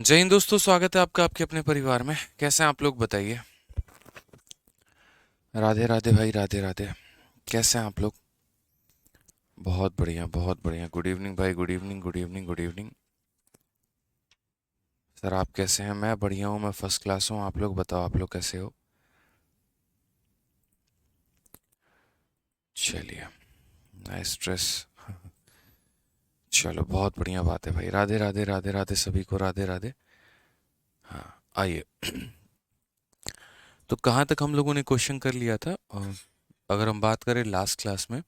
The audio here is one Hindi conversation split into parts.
जय हिंद दोस्तों, स्वागत है आपका आपके अपने परिवार में। कैसे हैं आप लोग, बताइए। राधे राधे भाई, राधे राधे। कैसे हैं आप लोग? बहुत बढ़िया, बहुत बढ़िया। गुड इवनिंग भाई, good evening, good evening, good evening. Sir आप कैसे हैं? मैं बढ़िया हूँ, मैं फर्स्ट क्लास हूँ। आप लोग बताओ, आप लोग कैसे हो? चलिए, नाइस स्ट्रेस। चलो, बहुत बढ़िया बात है भाई। राधे राधे, राधे राधे सभी को, राधे राधे। हाँ, आइए। तो कहाँ तक हम लोगों ने क्वेश्चन कर लिया था? अगर हम बात करें लास्ट क्लास में,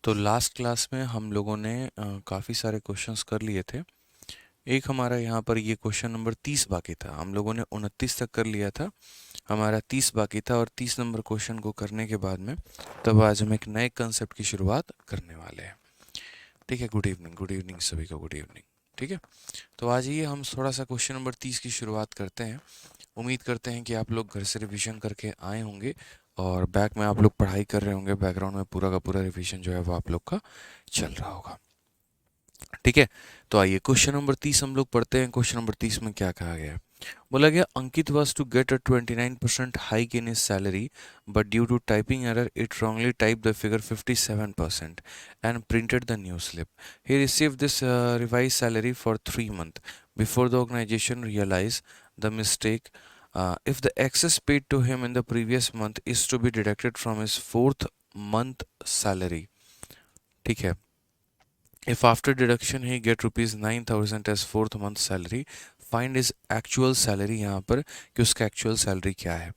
तो लास्ट क्लास में हम लोगों ने काफ़ी सारे क्वेश्चंस कर लिए थे। एक हमारा यहाँ पर ये क्वेश्चन नंबर 30 बाकी था। हम लोगों ने 29 तक कर लिया था, हमारा 30 बाकी था। और 30 नंबर क्वेश्चन को करने के बाद में तब आज हम एक नए कंसेप्ट की शुरुआत करने वाले हैं। ठीक है, गुड इवनिंग, गुड इवनिंग सभी को, गुड इवनिंग। ठीक है, तो आज ये हम थोड़ा सा क्वेश्चन नंबर 30 की शुरुआत करते हैं। उम्मीद करते हैं कि आप लोग घर से रिवीजन करके आए होंगे और बैक में आप लोग पढ़ाई कर रहे होंगे। बैकग्राउंड में पूरा का पूरा रिवीजन जो है वो आप लोग का चल रहा होगा। ठीक है, तो आइए क्वेश्चन नंबर 30 हम लोग पढ़ते हैं। क्वेश्चन नंबर 30 में क्या कहा गया है? बोला गया, अंकित was to get a 29% hike in his salary, but due to typing error it wrongly typed the figure 57% and printed the new slip. He received this revised salary for 3 months before the organization realized the mistake. If the excess paid to him in the previous month is to be deducted from his fourth month salary. ठीक है, if after deduction he get rupees 9,000 as fourth month salary, find his actual salary। यहाँ पर कि उसका एक्चुअल सैलरी क्या है।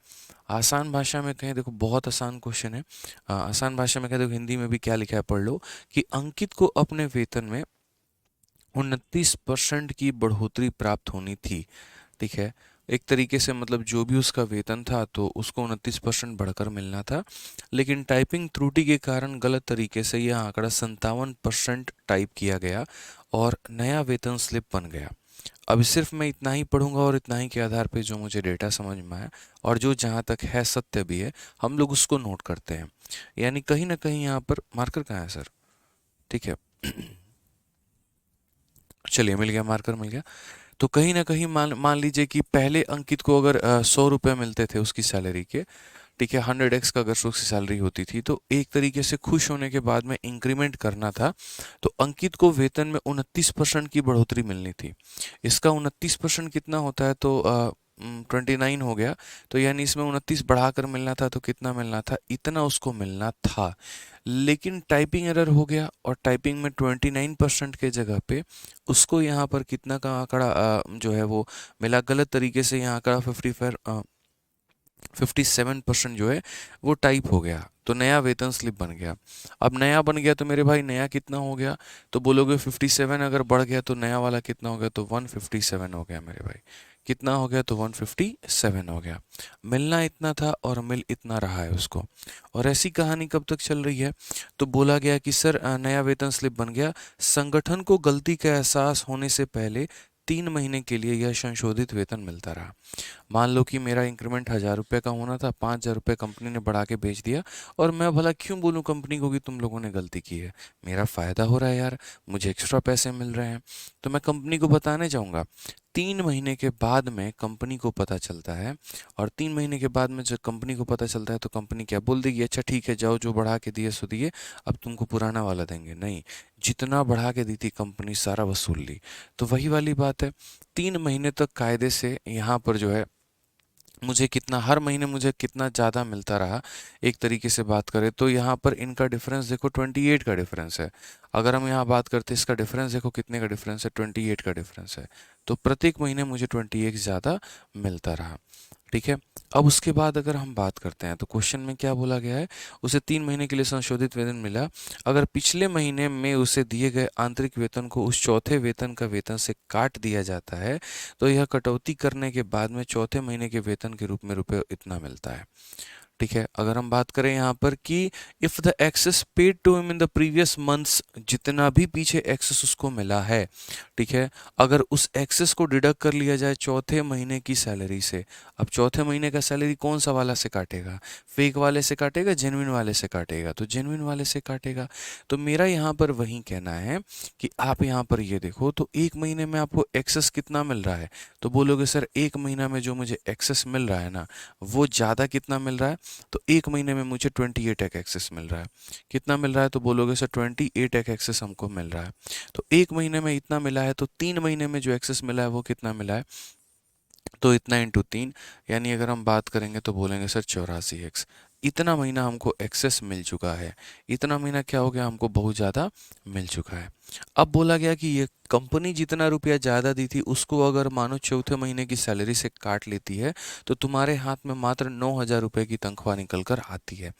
आसान भाषा में कहें, देखो बहुत आसान क्वेश्चन है। आसान भाषा में कहें, देखो हिंदी में भी क्या लिखा है पढ़ लो कि अंकित को अपने वेतन में 29% की बढ़ोतरी प्राप्त होनी थी। ठीक है, एक तरीके से मतलब जो भी उसका वेतन था तो उसको 29% बढ़कर मिलना था, लेकिन टाइपिंग त्रुटि के कारण गलत तरीके से यह आंकड़ा 57% टाइप किया गया और नया वेतन स्लिप बन गया। अभी सिर्फ मैं इतना ही पढ़ूंगा और इतना ही के आधार पे जो मुझे डेटा समझ में आया और जो जहाँ तक है सत्य भी है, हम लोग उसको नोट करते हैं। यानी कहीं ना कहीं यहाँ पर मार्कर कहाँ है सर? ठीक है, चलिए मिल गया, मार्कर मिल गया। तो कहीं ना कहीं मान मान लीजिए कि पहले अंकित को अगर 100 रुपये मिलते थे उसकी सैलरी के। ठीक है, 100x का अगर उसकी सैलरी होती थी तो एक तरीके से खुश होने के बाद में इंक्रीमेंट करना था। तो अंकित को वेतन में 29% की बढ़ोतरी मिलनी थी। इसका 29% कितना होता है? तो 29 हो गया। तो यानी इसमें 29 बढ़ाकर मिलना था, तो कितना मिलना था? इतना उसको मिलना था। लेकिन टाइपिंग एरर हो गया और टाइपिंग में 29% के जगह पे उसको यहाँ पर कितना का आंकड़ा जो है वो मिला गलत तरीके से। यहाँ आंकड़ा 57% जो है वो टाइप हो गया, तो नया वेतन स्लिप बन गया। अब नया बन गया तो मेरे भाई नया कितना हो गया? तो बोलोगे 57 अगर बढ़ गया तो नया वाला कितना हो गया? तो 157 हो गया मेरे भाई। कितना हो गया? तो 157 हो गया। मिलना इतना था और मिल इतना रहा है उसको। और ऐसी कहानी कब तक चल रही है? तो बोला गया कि सर नया वेतन स्लिप बन गया। संगठन को गलती का एहसास होने से पहले 3 महीने के लिए यह संशोधित वेतन मिलता रहा। मान लो कि मेरा इंक्रीमेंट 1,000 रुपये का होना था, 5,000 रुपये कंपनी ने बढ़ा के भेज दिया। और मैं भला क्यों बोलूँ कंपनी को कि तुम लोगों ने गलती की है? मेरा फ़ायदा हो रहा है यार, मुझे एक्स्ट्रा पैसे मिल रहे हैं। तो मैं कंपनी को बताने जाऊँगा। 3 महीने के बाद में कंपनी को पता चलता है। और 3 महीने के बाद में जब कंपनी को पता चलता है तो कंपनी क्या बोल देगी? अच्छा ठीक है, जाओ जो बढ़ा के दिए सो दिए, अब तुमको पुराना वाला देंगे नहीं। जितना बढ़ा के दी थी कंपनी सारा वसूल ली। तो वही वाली बात है, 3 महीने तक कायदे से यहाँ पर जो है मुझे कितना हर महीने मुझे कितना ज़्यादा मिलता रहा। एक तरीके से बात करें तो यहाँ पर इनका डिफरेंस देखो, 28 का डिफरेंस है। अगर हम यहाँ बात करते हैं इसका डिफरेंस देखो, कितने का डिफरेंस है? 28 का डिफरेंस है। तो प्रत्येक महीने मुझे 28 ज़्यादा मिलता रहा। ठीक है, अब उसके बाद अगर हम बात करते हैं तो क्वेश्चन में क्या बोला गया है? उसे 3 महीने के लिए संशोधित वेतन मिला। अगर पिछले महीने में उसे दिए गए आंतरिक वेतन को उस चौथे वेतन का वेतन से काट दिया जाता है, तो यह कटौती करने के बाद में चौथे महीने के वेतन के रूप में रुपये इतना मिलता है। ठीक है। अगर हम बात करें यहाँ पर कि if the excess paid to him in the previous months, जितना भी पीछे एक्सेस उसको मिला है, ठीक है, अगर उस एक्सेस को डिडक्ट कर लिया जाए चौथे महीने की सैलरी से। अब चौथे महीने का सैलरी कौन सा वाला से काटेगा? फेक वाले से काटेगा, जेन्युइन वाले से काटेगा? तो जेन्युइन वाले से काटेगा। तो मेरा यहाँ पर वही कहना है कि आप यहाँ पर ये देखो, तो एक महीने में आपको एक्सेस कितना मिल रहा है? तो बोलोगे सर एक महीना में जो मुझे एक्सेस मिल रहा है ना, वो ज़्यादा कितना मिल रहा है? तो एक महीने में मुझे 28 एक एक्सेस मिल रहा है। कितना मिल रहा है? तो बोलोगे सर 28 एक एक्सेस हमको मिल रहा है। तो एक महीने में इतना मिला है, तो 3 महीने में जो एक्सेस मिला है वो कितना मिला है? तो इतना इंटू 3, यानी अगर हम बात करेंगे तो बोलेंगे सर 84 एक्स। इतना महीना हमको एक्सेस मिल चुका है। इतना महीना क्या हो गया? हमको बहुत ज़्यादा मिल चुका है। अब बोला गया कि ये कंपनी जितना रुपया ज़्यादा दी थी उसको अगर मानो चौथे महीने की सैलरी से काट लेती है, तो तुम्हारे हाथ में मात्र 9,000 रुपये की तनख्वाह निकल कर आती है।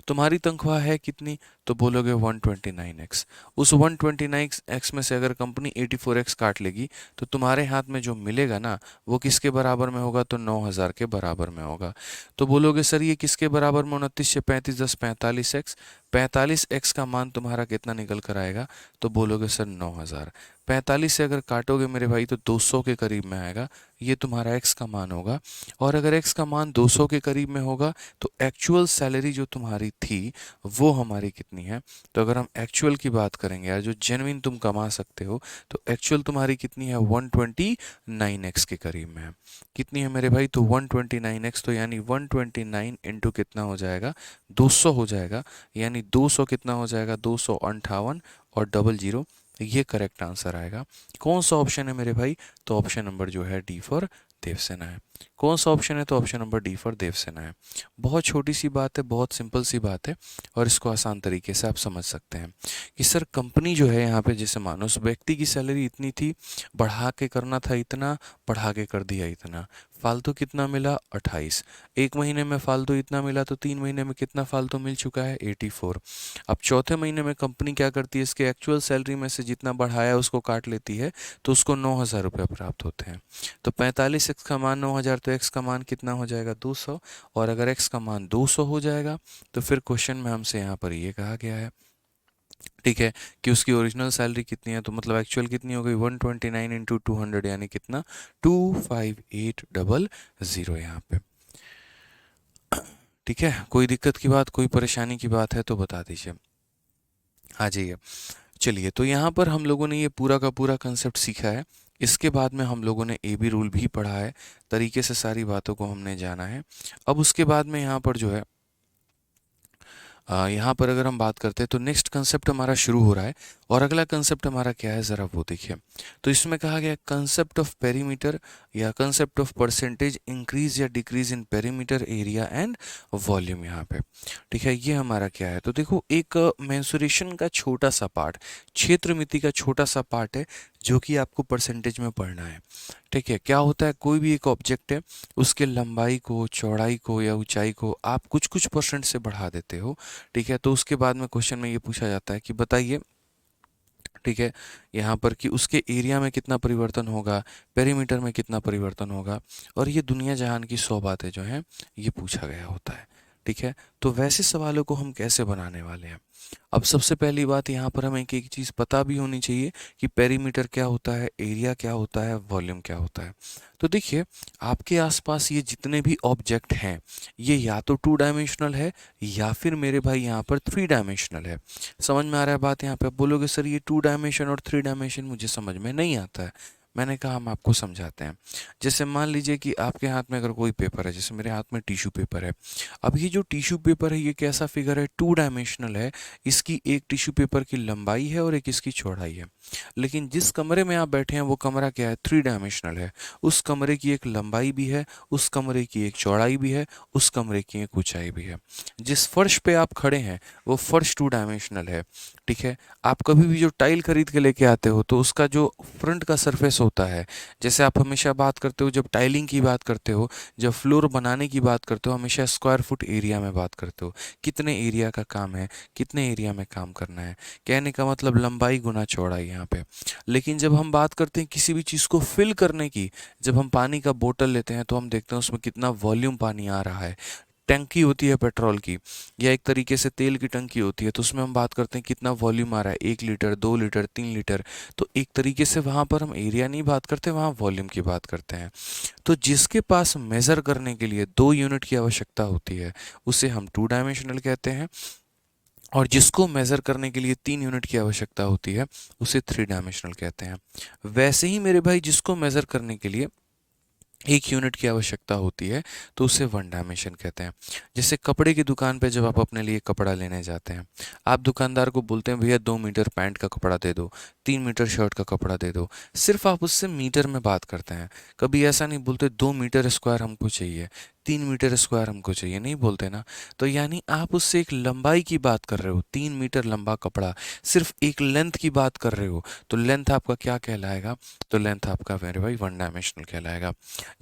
तुम्हारी तनख्वाह है कितनी? तो बोलोगे 129 एक्स। उस 129 एक्स में से अगर कंपनी 84 एक्स काट लेगी, तो तुम्हारे हाथ में जो मिलेगा ना, वो किसके बराबर में होगा? तो 9,000 के बराबर में होगा। तो बोलोगे सर ये किसके बराबर में? 29 से 35 10 45 एक्स। 45 एक्स का मान तुम्हारा कितना निकल कर आएगा? तो बोलोगे सर 9,000। 45 से अगर काटोगे मेरे भाई तो 200 के करीब में आएगा। ये तुम्हारा एक्स का मान होगा। और अगर एक्स का मान 200 के करीब में होगा, तो एक्चुअल सैलरी जो तुम्हारी थी वो हमारी कितनी है? तो अगर हम एक्चुअल की बात करेंगे यार, जो जेन्युइन तुम कमा सकते हो, तो एक्चुअल तुम्हारी कितनी है? 129 एक्स के करीब में है। कितनी है मेरे भाई? तो 129 एक्स। तो यानी 129 इंटू कितना हो जाएगा? 200 हो जाएगा। यानी 200 कितना हो जाएगा? 258 और डबल जीरो, ये करेक्ट आंसर आएगा। कौन सा ऑप्शन है मेरे भाई? तो ऑप्शन नंबर जो है डी फॉर देवसेना है। कौन सा ऑप्शन है? तो option number D for Devasena है। बहुत छोटी सी बात है, बहुत सिंपल सी बात है, और इसको आसान तरीके से आप समझ सकते हैं कि सर कंपनी जो है यहाँ पे, जैसे मानो उस व्यक्ति की सैलरी इतनी थी, बढ़ा के करना था इतना, बढ़ा के कर दिया इतना, फालतू कितना मिला? 28। एक महीने में फालतू इतना मिला, तो 3 महीने में कितना फालतू मिल चुका है? 84। अब चौथे महीने में कंपनी क्या करती है? इसके एक्चुअल सैलरी में से जितना बढ़ाया उसको काट लेती है, तो उसको 9,000 रुपये प्राप्त होते हैं। तो 45 एक्स का मान 9,000, तो एक्स का मान कितना हो जाएगा? 200। और अगर एक्स का मान 200 हो जाएगा, तो फिर क्वेश्चन में हमसे यहाँ पर ये कहा गया है, ठीक है, कि उसकी ओरिजिनल सैलरी कितनी है? तो मतलब एक्चुअल कितनी हो गई? 129 इंटू 200, यानी कितना? 25800 यहाँ पे। ठीक है, कोई दिक्कत की बात, कोई परेशानी की बात है तो बता दीजिए। आ जाइए। चलिए, तो यहाँ पर हम लोगों ने ये पूरा का पूरा कंसेप्ट सीखा है। इसके बाद में हम लोगों ने ए बी रूल भी पढ़ा है, तरीके से सारी बातों को हमने जाना है। अब उसके बाद में यहाँ पर जो है, यहाँ पर अगर हम बात करते हैं तो नेक्स्ट कंसेप्ट हमारा शुरू हो रहा है, और अगला कंसेप्ट हमारा क्या है ज़रा वो देखिए। तो इसमें कहा गया कंसेप्ट ऑफ पेरीमीटर या कंसेप्ट ऑफ परसेंटेज इंक्रीज या decrease in perimeter area and volume यहाँ पे। ठीक है, ये हमारा क्या है? तो देखो, एक मेंसुरेशन का छोटा सा पार्ट, क्षेत्र मिति का छोटा सा पार्ट है, जो कि आपको परसेंटेज में पढ़ना है। ठीक है, क्या होता है? कोई भी एक ऑब्जेक्ट है, उसके लंबाई को, चौड़ाई को या ऊंचाई को आप कुछ कुछ परसेंट से बढ़ा देते हो। ठीक है, तो उसके बाद में क्वेश्चन में ये पूछा जाता है कि बताइए, ठीक है, यहाँ पर कि उसके एरिया में कितना परिवर्तन होगा, पेरीमीटर में कितना परिवर्तन होगा, और ये दुनिया जहान की 100 बातें जो हैं ये पूछा गया होता है। ठीक है, तो वैसे सवालों को हम कैसे बनाने वाले हैं? अब सबसे पहली बात, यहाँ पर हमें एक चीज़ पता भी होनी चाहिए कि पेरीमीटर क्या होता है, एरिया क्या होता है, वॉल्यूम क्या होता है। तो देखिए, आपके आसपास ये जितने भी ऑब्जेक्ट हैं, ये या तो 2 डायमेंशनल है, या फिर मेरे भाई यहाँ पर 3 डायमेंशनल है। समझ में आ रहा है बात? यहाँ पे आप बोलोगे सर ये 2 डायमेंशन और 3 डायमेंशन मुझे समझ में नहीं आता है। मैंने कहा हम आपको समझाते हैं। जैसे मान लीजिए कि आपके हाथ में अगर कोई पेपर है, जैसे मेरे हाथ में टिश्यू पेपर है। अब ये जो टिश्यू पेपर है, ये कैसा फिगर है? 2 डायमेंशनल है। इसकी एक टिश्यू पेपर की लंबाई है और एक इसकी चौड़ाई है। लेकिन जिस कमरे में आप बैठे हैं वो कमरा क्या है? 3 डायमेंशनल है। उस कमरे की एक लंबाई भी है, उस कमरे की एक चौड़ाई भी है, उस कमरे की एक ऊंचाई भी है। जिस फर्श पे आप खड़े हैं वो फर्श 2 डायमेंशनल है। ठीक है, आप कभी भी जो टाइल खरीद के लेके आते हो, तो उसका जो फ्रंट का सरफेस होता है, जैसे आप हमेशा बात करते हो जब टाइलिंग की बात करते हो, जब फ्लोर बनाने की बात करते हो, हमेशा स्क्वायर फुट एरिया में बात करते हो। कितने एरिया का काम है, कितने एरिया में काम करना है, कहने का मतलब लंबाई गुना चौड़ाई यहाँ पे। लेकिन जब हम बात करते हैं किसी भी चीज़ को फिल करने की, जब हम पानी का बोतल लेते हैं तो हम देखते हैं उसमें कितना वॉल्यूम पानी आ रहा है। टंकी होती है पेट्रोल की, या एक तरीके से तेल की टंकी होती है, तो उसमें हम बात करते हैं कितना वॉल्यूम आ रहा है, 1 लीटर, 2 लीटर, 3 लीटर। तो एक तरीके से वहाँ पर हम एरिया नहीं बात करते, वहाँ वॉल्यूम की बात करते हैं। तो जिसके पास मेज़र करने के लिए 2 यूनिट की आवश्यकता होती है उसे हम 2 डायमेंशनल कहते हैं, और जिसको मेज़र करने के लिए 3 यूनिट की आवश्यकता होती है उसे 3 डायमेंशनल कहते हैं। वैसे ही मेरे भाई जिसको मेज़र करने के लिए 1 यूनिट की आवश्यकता होती है तो उसे 1 डायमेंशन कहते हैं। जैसे कपड़े की दुकान पे जब आप अपने लिए कपड़ा लेने जाते हैं, आप दुकानदार को बोलते हैं भैया 2 मीटर पैंट का कपड़ा दे दो, 3 मीटर शर्ट का कपड़ा दे दो। सिर्फ आप उससे मीटर में बात करते हैं, कभी ऐसा नहीं बोलते 2 मीटर स्क्वायर हमको चाहिए, 3 मीटर स्क्वायर हमको चाहिए, नहीं बोलते ना। तो यानी आप उससे एक लंबाई की बात कर रहे हो, 3 मीटर लंबा कपड़ा, सिर्फ एक लेंथ की बात कर रहे हो, तो लेंथ आपका क्या कहलाएगा? तो लेंथ आपका मेरे भाई 1 डायमेंशनल कहलाएगा।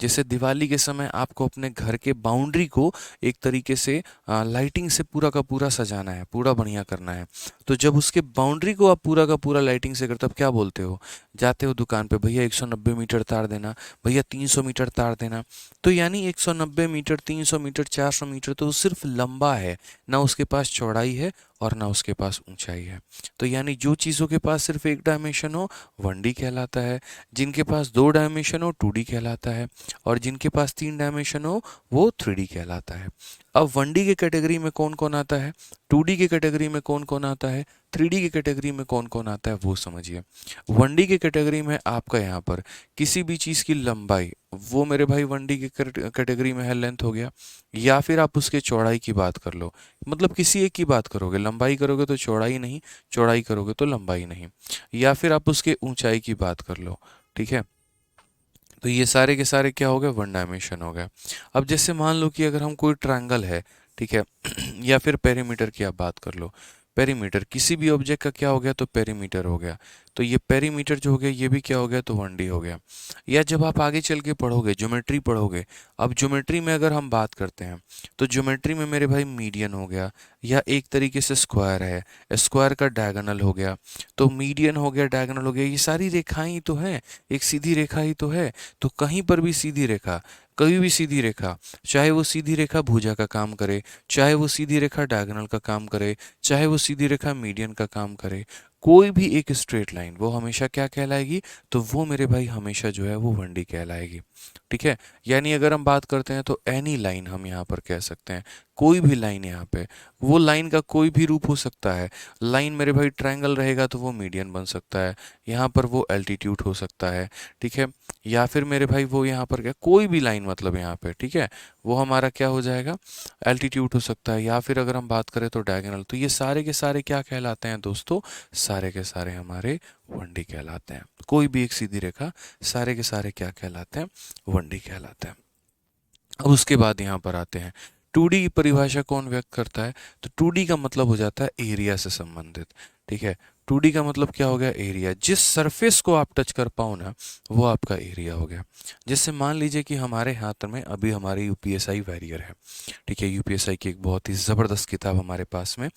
जैसे दिवाली के समय आपको अपने घर के बाउंड्री को एक तरीके से लाइटिंग से पूरा का पूरा सजाना है, पूरा बढ़िया करना है। तो जब उसके बाउंड्री को आप पूरा का पूरा लाइटिंग से करते हो, तब क्या बोलते हो? जाते हो दुकान पे, भैया 190 मीटर तार देना, भैया 300 मीटर तार देना। तो यानी 190 मीटर, 300 मीटर, 400 मीटर तो वो सिर्फ लंबा है, ना उसके पास चौड़ाई है और ना उसके पास ऊंचाई है। तो यानी जो चीज़ों के पास सिर्फ एक डायमेंशन हो 1D कहलाता है, जिनके पास 2 डायमेंशन हो 2D कहलाता है, और जिनके पास 3 डायमेंशन हो वो 3D कहलाता है। अब 1D की कैटेगरी में कौन कौन आता है, 2D की कैटेगरी में कौन कौन आता है, 3D की कैटेगरी में कौन कौन आता है, वो समझिए। 1D की कैटेगरी में आपका यहाँ पर किसी भी चीज़ की लंबाई, वो मेरे भाई 1D की कैटेगरी में है, लेंथ हो गया, या फिर आप उसके चौड़ाई की बात कर लो, मतलब किसी एक की बात करोगे, लंबाई करोगे तो चौड़ाई नहीं, चौड़ाई करोगे तो लंबाई नहीं, या फिर आप उसके ऊंचाई की बात कर लो, ठीक है। तो ये सारे के सारे क्या हो गए? 1 डायमेंशन हो गए। अब जैसे मान लो कि अगर हम कोई ट्रायंगल है, ठीक है, या फिर पेरीमीटर की आप बात कर लो, पेरीमीटर किसी भी ऑब्जेक्ट का क्या हो गया? तो पेरीमीटर हो गया। तो ये पेरीमीटर जो हो गया ये भी क्या हो गया? तो 1D हो गया। या जब आप आगे चल के पढ़ोगे, ज्योमेट्री पढ़ोगे, अब ज्योमेट्री में अगर हम बात करते हैं तो ज्योमेट्री में मेरे भाई मीडियन हो गया, या एक तरीके से स्क्वायर है, स्क्वायर का डायगोनल हो गया, तो मीडियन हो गया, डायगोनल हो गया, ये सारी रेखाएं ही तो हैं, एक सीधी रेखा ही तो है। तो कहीं पर भी सीधी रेखा, कभी भी सीधी रेखा, चाहे वो सीधी रेखा भुजा का काम करे, चाहे वो सीधी रेखा डायगोनल का काम करे, चाहे वो सीधी रेखा मीडियन का काम करे, कोई भी एक स्ट्रेट लाइन वो हमेशा क्या कहलाएगी? तो वो मेरे भाई हमेशा जो है वो 1D कहलाएगी, ठीक है। यानी अगर हम बात करते हैं तो एनी लाइन हम यहाँ पर कह सकते हैं, कोई भी लाइन यहाँ पे, वो लाइन का कोई भी रूप हो सकता है। लाइन मेरे भाई ट्रायंगल रहेगा तो वो मीडियन बन सकता है, यहाँ पर वो एल्टीट्यूड हो सकता है, ठीक है, या फिर मेरे भाई वो यहाँ पर क्या, कोई भी लाइन मतलब यहाँ पे, ठीक है, वो हमारा क्या हो जाएगा? एल्टीट्यूड हो सकता है, या फिर अगर हम बात करें तो डायगोनल। तो ये सारे के सारे क्या कहलाते हैं दोस्तों? सारे के सारे हमारे 1D कहलाते हैं। कोई भी एक सीधी रेखा, सारे के सारे क्या कहलाते हैं? 1D कहलाते हैं। अब उसके बाद यहाँ पर आते हैं 2D की परिभाषा कौन व्यक्त करता है? तो 2D का मतलब हो जाता है एरिया से संबंधित, ठीक है। 2D का मतलब क्या हो गया? एरिया। जिस सरफेस को आप टच कर पाओ ना, वो आपका एरिया हो गया। जैसे मान लीजिए कि हमारे हाथ में अभी हमारी यूपीएसआई वैरियर है, ठीक है, यूपीएसआई की एक बहुत ही ज़बरदस्त किताब हमारे पास में।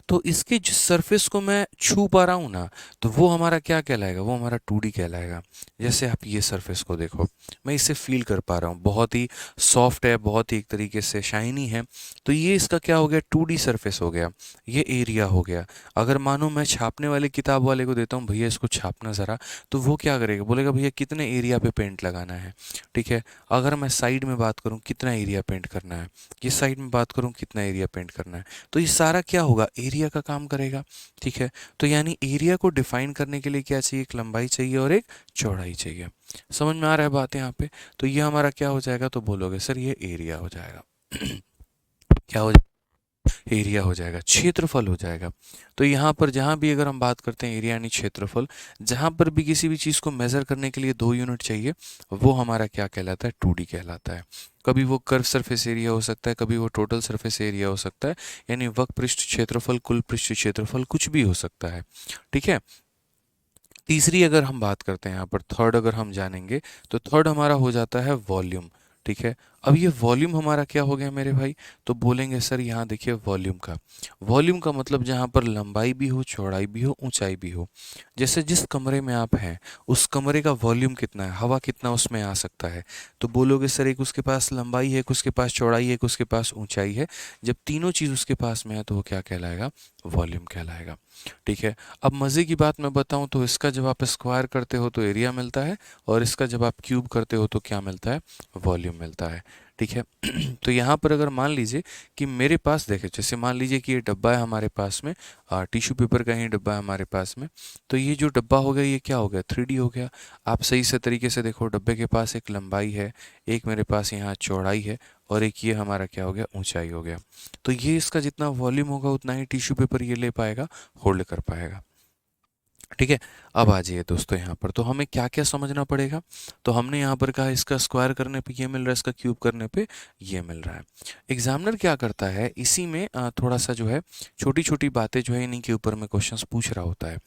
तो इसके जिस सरफेस को मैं छू पा रहा हूँ ना, तो वो हमारा क्या कहलाएगा? वो हमारा 2D कहलाएगा। जैसे आप ये सरफेस को देखो, मैं इसे फील कर पा रहा हूँ, बहुत ही सॉफ्ट है, बहुत ही एक तरीके से शाइनी है। तो ये इसका क्या हो गया? 2D सरफेस हो गया, ये एरिया हो गया। अगर मानो मैं छापने वाले किताब वाले को देता हूँ, भैया इसको छापना ज़रा, तो वो क्या करेगा? बोलेगा भैया कितने एरिया पे पेंट लगाना है, ठीक है। अगर मैं साइड में बात करूँ कितना एरिया पेंट करना है, ये साइड में बात करूँ कितना एरिया पेंट करना है, तो ये सारा क्या होगा? एरिया का काम करेगा, ठीक है। तो यानी एरिया को डिफाइन करने के लिए क्या चाहिए? एक लंबाई चाहिए और एक चौड़ाई चाहिए। समझ में आ रहा है बात यहाँ पे? तो ये हमारा क्या हो जाएगा? तो बोलोगे सर ये एरिया हो जाएगा। क्या हो जाएगा? एरिया हो जाएगा, क्षेत्रफल हो जाएगा। तो यहाँ पर जहाँ भी अगर हम बात करते हैं एरिया यानी क्षेत्रफल, जहाँ पर भी किसी भी चीज़ को मेज़र करने के लिए 2 यूनिट चाहिए, वो हमारा क्या कहलाता है? 2D कहलाता है। कभी वो कर्व सरफेस एरिया हो सकता है, कभी वो टोटल सरफेस एरिया हो सकता है, यानी वक्र पृष्ठ क्षेत्रफल, कुल पृष्ठ क्षेत्रफल, कुछ भी हो सकता है, ठीक है। तीसरी अगर हम बात करते हैं यहाँ पर, थर्ड अगर हम जानेंगे, तो थर्ड हमारा हो जाता है वॉल्यूम, ठीक है। अब ये वॉल्यूम हमारा क्या हो गया मेरे भाई, तो बोलेंगे सर यहाँ देखिए वॉल्यूम का मतलब जहाँ पर लंबाई भी हो, चौड़ाई भी हो, ऊंचाई भी हो। जैसे जिस कमरे में आप हैं उस कमरे का वॉल्यूम कितना है, हवा कितना उसमें आ सकता है, तो बोलोगे सर एक उसके पास लंबाई है, एक उसके पास चौड़ाई है, एक उसके पास ऊंचाई है। जब तीनों चीज़ उसके पास में है तो वो क्या कहलाएगा, वॉल्यूम कहलाएगा। ठीक है। अब मज़े की बात मैं बताऊं तो इसका जब आप स्क्वायर करते हो तो एरिया मिलता है, और इसका जब आप क्यूब करते हो तो क्या मिलता है, वॉल्यूम मिलता है। ठीक है। तो यहाँ पर अगर मान लीजिए कि मेरे पास देखे, जैसे मान लीजिए कि ये डब्बा है हमारे पास में, टिश्यू पेपर का ही डब्बा है हमारे पास में, तो ये जो डब्बा हो गया ये क्या हो गया, 3D हो गया। आप सही से तरीके से देखो, डब्बे के पास एक लंबाई है, एक मेरे पास यहाँ चौड़ाई है, और एक ये हमारा क्या हो गया, ऊंचाई हो गया। तो ये इसका जितना वॉल्यूम होगा उतना ही टिश्यू पेपर ये ले पाएगा, होल्ड कर पाएगा। ठीक है। अब आ जाइए दोस्तों यहाँ पर, तो हमें क्या क्या समझना पड़ेगा। तो हमने यहाँ पर कहा इसका स्क्वायर करने पे ये मिल रहा है, इसका क्यूब करने पे ये मिल रहा है। एग्जामिनर क्या करता है इसी में थोड़ा सा जो है छोटी छोटी बातें जो है इन्हीं के ऊपर में क्वेश्चंस पूछ रहा होता है।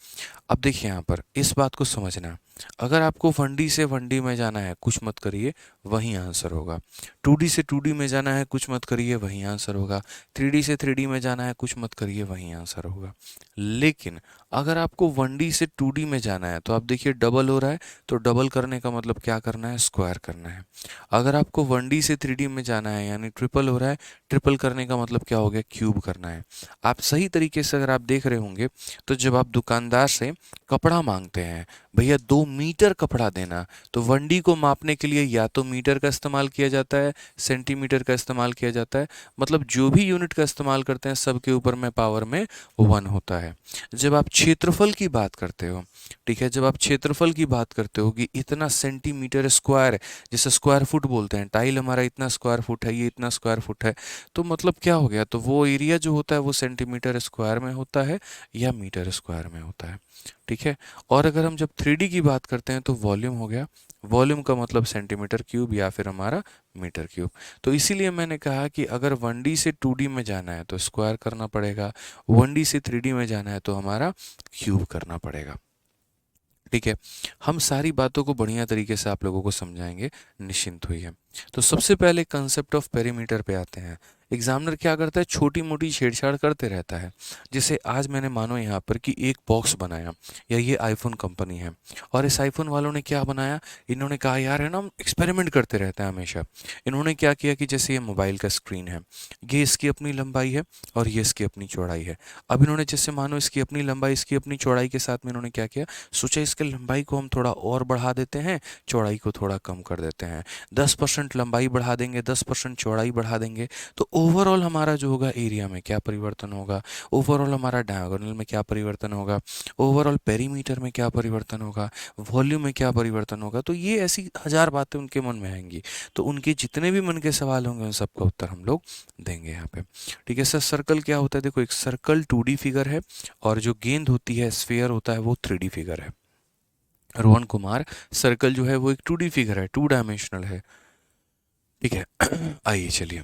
अब देखिए यहाँ पर इस बात को समझना, अगर आपको 1D से 1D में जाना है कुछ मत करिए, वही आंसर होगा। 2D से 2D में जाना है कुछ मत करिए, वही आंसर होगा। 3D से 3D में जाना है कुछ मत करिए, वही आंसर होगा। लेकिन अगर आपको 1D से 2D में जाना है तो आप देखिए डबल हो रहा है, तो डबल करने का मतलब क्या करना है, स्क्वायर करना है। अगर आपको 1D से 3D में जाना है यानी ट्रिपल हो रहा है, ट्रिपल करने का मतलब क्या हो गया, क्यूब करना है। आप सही तरीके से अगर आप देख रहे होंगे तो जब आप दुकानदार से कपड़ा मांगते हैं, भैया 2 मीटर कपड़ा देना, तो 1D को मापने के लिए या तो मीटर का इस्तेमाल किया जाता है, सेंटीमीटर का इस्तेमाल किया जाता है, मतलब जो भी यूनिट का इस्तेमाल करते हैं सबके ऊपर में पावर में 1 होता है। जब आप क्षेत्रफल की बात करते हो, ठीक है, जब आप क्षेत्रफल की बात करते हो कि इतना सेंटीमीटर स्क्वायर, जैसे स्क्वायर फुट बोलते हैं, टाइल हमारा इतना स्क्वायर फुट है, ये इतना स्क्वायर फुट है, तो मतलब क्या हो गया, तो वो एरिया जो होता है वो सेंटीमीटर स्क्वायर में होता है या मीटर स्क्वायर में होता है। ठीक है। और अगर हम जब 3D की बात करते हैं तो वॉल्यूम हो गया, वॉल्यूम का मतलब सेंटीमीटर क्यूब या फिर हमारा मीटर क्यूब। तो इसीलिए मैंने कहा कि अगर 1D से 2D में जाना है तो स्क्वायर करना पड़ेगा, 1D से 3D में जाना है तो हमारा क्यूब करना पड़ेगा। ठीक है। हम सारी बातों को बढ़िया तरीके से आप लोगों को समझाएंगे, निश्चिंत होइए। तो सबसे पहले कंसेप्ट ऑफ पेरीमीटर पे आते हैं। एग्जामिनर क्या करता है, छोटी मोटी छेड़छाड़ करते रहता है। जैसे आज मैंने मानो यहाँ पर कि एक बॉक्स बनाया, या ये आईफोन कंपनी है, और इस आईफोन वालों ने क्या बनाया, इन्होंने कहा यार है ना हम एक्सपेरिमेंट करते रहते हैं हमेशा। इन्होंने क्या किया कि जैसे ये मोबाइल का स्क्रीन है, ये इसकी अपनी लंबाई है और ये इसकी अपनी चौड़ाई है। अब इन्होंने जैसे मानो इसकी अपनी लंबाई इसकी अपनी चौड़ाई के साथ में इन्होंने क्या किया, सोचा इसके लंबाई को हम थोड़ा और बढ़ा देते हैं, चौड़ाई को थोड़ा कम कर देते हैं, 10% लंबाई बढ़ा देंगे, 10% चौड़ाई बढ़ा देंगे, तो ओवरऑल हमारा जो होगा एरिया में क्या परिवर्तन होगा, ओवरऑल हमारा डायगोनल में क्या परिवर्तन होगा, ओवरऑल पेरीमीटर में क्या परिवर्तन होगा, वॉल्यूम में क्या परिवर्तन होगा। तो ये ऐसी हजार बातें उनके मन में आएंगी, तो उनके जितने भी मन के सवाल होंगे उन सबका उत्तर हम लोग देंगे यहाँ पे। ठीक है सर, सर्कल क्या होता है, देखो एक सर्कल 2D फिगर है, और जो गेंद होती है स्फीयर होता है वो 3D फिगर है। रोहन कुमार, सर्कल जो है वो एक 2D फिगर है, 2 डायमेंशनल है। ठीक है। आइए चलिए,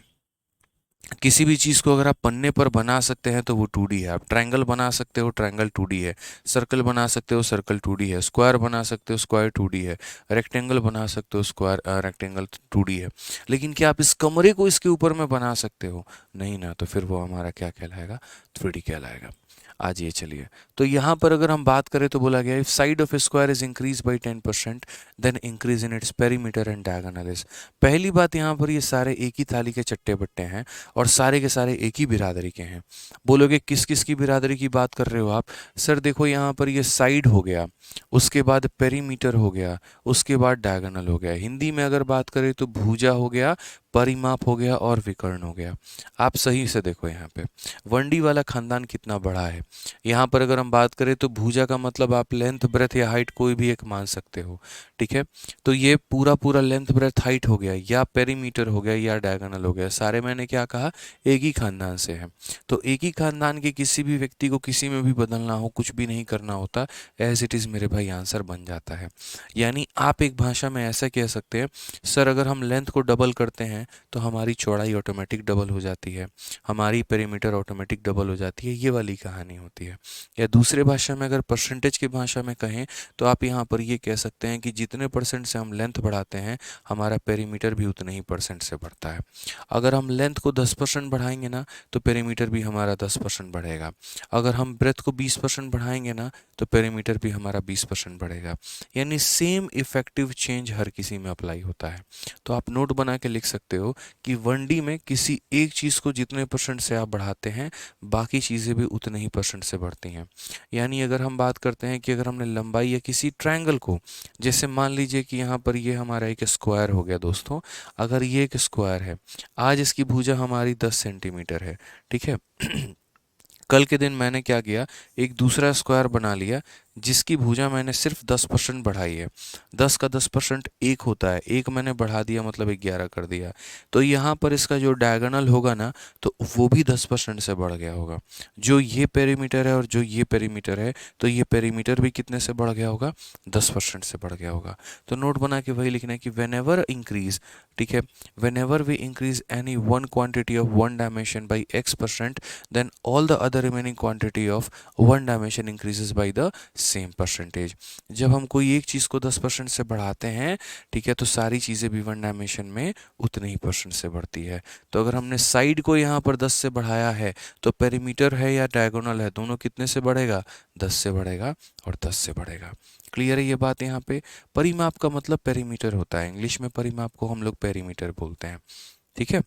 किसी भी चीज़ को अगर आप पन्ने पर बना सकते हैं तो वो 2D है। आप ट्रायंगल बना सकते हो, ट्रायंगल 2D है। सर्कल बना सकते हो, सर्कल 2D है। स्क्वायर बना सकते हो, स्क्वायर 2D है। रेक्टेंगल बना सकते हो, स्क्वायर रेक्टेंगल 2D है। लेकिन क्या आप इस कमरे को इसके ऊपर में बना सकते हो, नहीं ना, तो फिर वो हमारा क्या कहलाएगा, 3D कहलाएगा। आज ये चलिए, तो यहाँ पर अगर हम बात करें तो बोला गया if side of square is increase by 10% then increase in its perimeter and diagonal is. पहली बात, यहाँ पर ये सारे एक ही थाली के चट्टे बट्टे हैं और सारे के सारे एक ही बिरादरी के हैं। बोलोगे किस किस की बिरादरी की बात कर रहे हो आप, सर देखो यहाँ पर ये साइड हो गया, उसके बाद पेरीमीटर हो गया, उसके बाद डायगोनल हो गया। हिंदी में अगर बात करें तो भुजा हो गया, परिमाप हो गया और विकर्ण हो गया। आप सही से देखो यहाँ पे 1D वाला खानदान कितना बड़ा है। यहाँ पर अगर हम बात करें तो भुजा का मतलब आप लेंथ ब्रेथ या हाइट कोई भी एक मान सकते हो। ठीक है। तो ये पूरा पूरा लेंथ ब्रेथ हाइट हो गया, या पेरीमीटर हो गया, या डायगोनल हो गया, सारे मैंने क्या कहा, एक ही खानदान से है। तो एक ही खानदान के किसी भी व्यक्ति को किसी में भी बदलना हो, कुछ भी नहीं करना होता, एज इट इज़ मेरे भाई आंसर बन जाता है। यानी आप एक भाषा में ऐसा कह सकते हैं, सर अगर हम लेंथ को डबल करते हैं तो हमारी चौड़ाई ऑटोमेटिक डबल हो जाती है, हमारी पेरीमीटर ऑटोमेटिक डबल हो जाती है, ये वाली कहानी बढ़ानी होती है। या दूसरे भाषा में अगर परसेंटेज की भाषा में कहें तो आप यहाँ पर ये कह सकते हैं कि जितने परसेंट से हम लेंथ बढ़ाते हैं हमारा पेरीमीटर भी उतने ही परसेंट से बढ़ता है। अगर हम लेंथ को 10% बढ़ाएंगे ना तो पेरीमीटर भी हमारा 10% बढ़ेगा। अगर हम ब्रेथ को 20% बढ़ाएंगे ना तो पेरीमीटर भी हमारा 20% बढ़ेगा। यानी सेम इफेक्टिव चेंज हर किसी में अप्लाई होता है। तो आप नोट बना के लिख सकते हो कि 1D में किसी एक चीज़ को जितने परसेंट से आप बढ़ाते हैं बाकी चीज़ें भी उतने ही परसेंट से बढ़ती हैं। यानी अगर हम बात करते हैं कि अगर हमने लंबाई या किसी ट्रायंगल को, जैसे मान लीजिए कि यहाँ पर ये हमारा एक स्क्वायर हो गया दोस्तों, अगर ये एक स्क्वायर है, आज इसकी भुजा हमारी 10 सेंटीमीटर है, ठीक है। कल के दिन मैंने क्या किया, एक दूसरा स्क्वायर बना लिया जिसकी भुजा मैंने सिर्फ 10% बढ़ाई है। 10 का 10% एक होता है, एक मैंने बढ़ा दिया मतलब 11 कर दिया। तो यहाँ पर इसका जो डायगोनल होगा ना तो वो भी 10% से बढ़ गया होगा। जो ये पेरीमीटर है और जो ये पेरीमीटर है तो ये पेरीमीटर भी कितने से बढ़ गया होगा, 10% से बढ़ गया होगा। तो नोट बना के वही लिखना है कि वेन एवर इंक्रीज, ठीक है, whenever we increase any one quantity of one dimension by x%, then all the other remaining quantity of one dimension increases by the same percentage. जब हम कोई एक चीज़ को 10% से बढ़ाते हैं, ठीक है, तो सारी चीज़ें भी वन डायमेंशन में उतने ही परसेंट से बढ़ती है। तो अगर हमने साइड को यहाँ पर 10 से बढ़ाया है तो पेरीमीटर है या डायगोनल है दोनों कितने से बढ़ेगा, 10 से बढ़ेगा और 10 से बढ़ेगा। क्लियर है ये बात यहाँ पे। परिमाप का मतलब पेरीमीटर होता है, इंग्लिश में परिमाप को हम लोग पेरीमीटर बोलते हैं, ठीक है।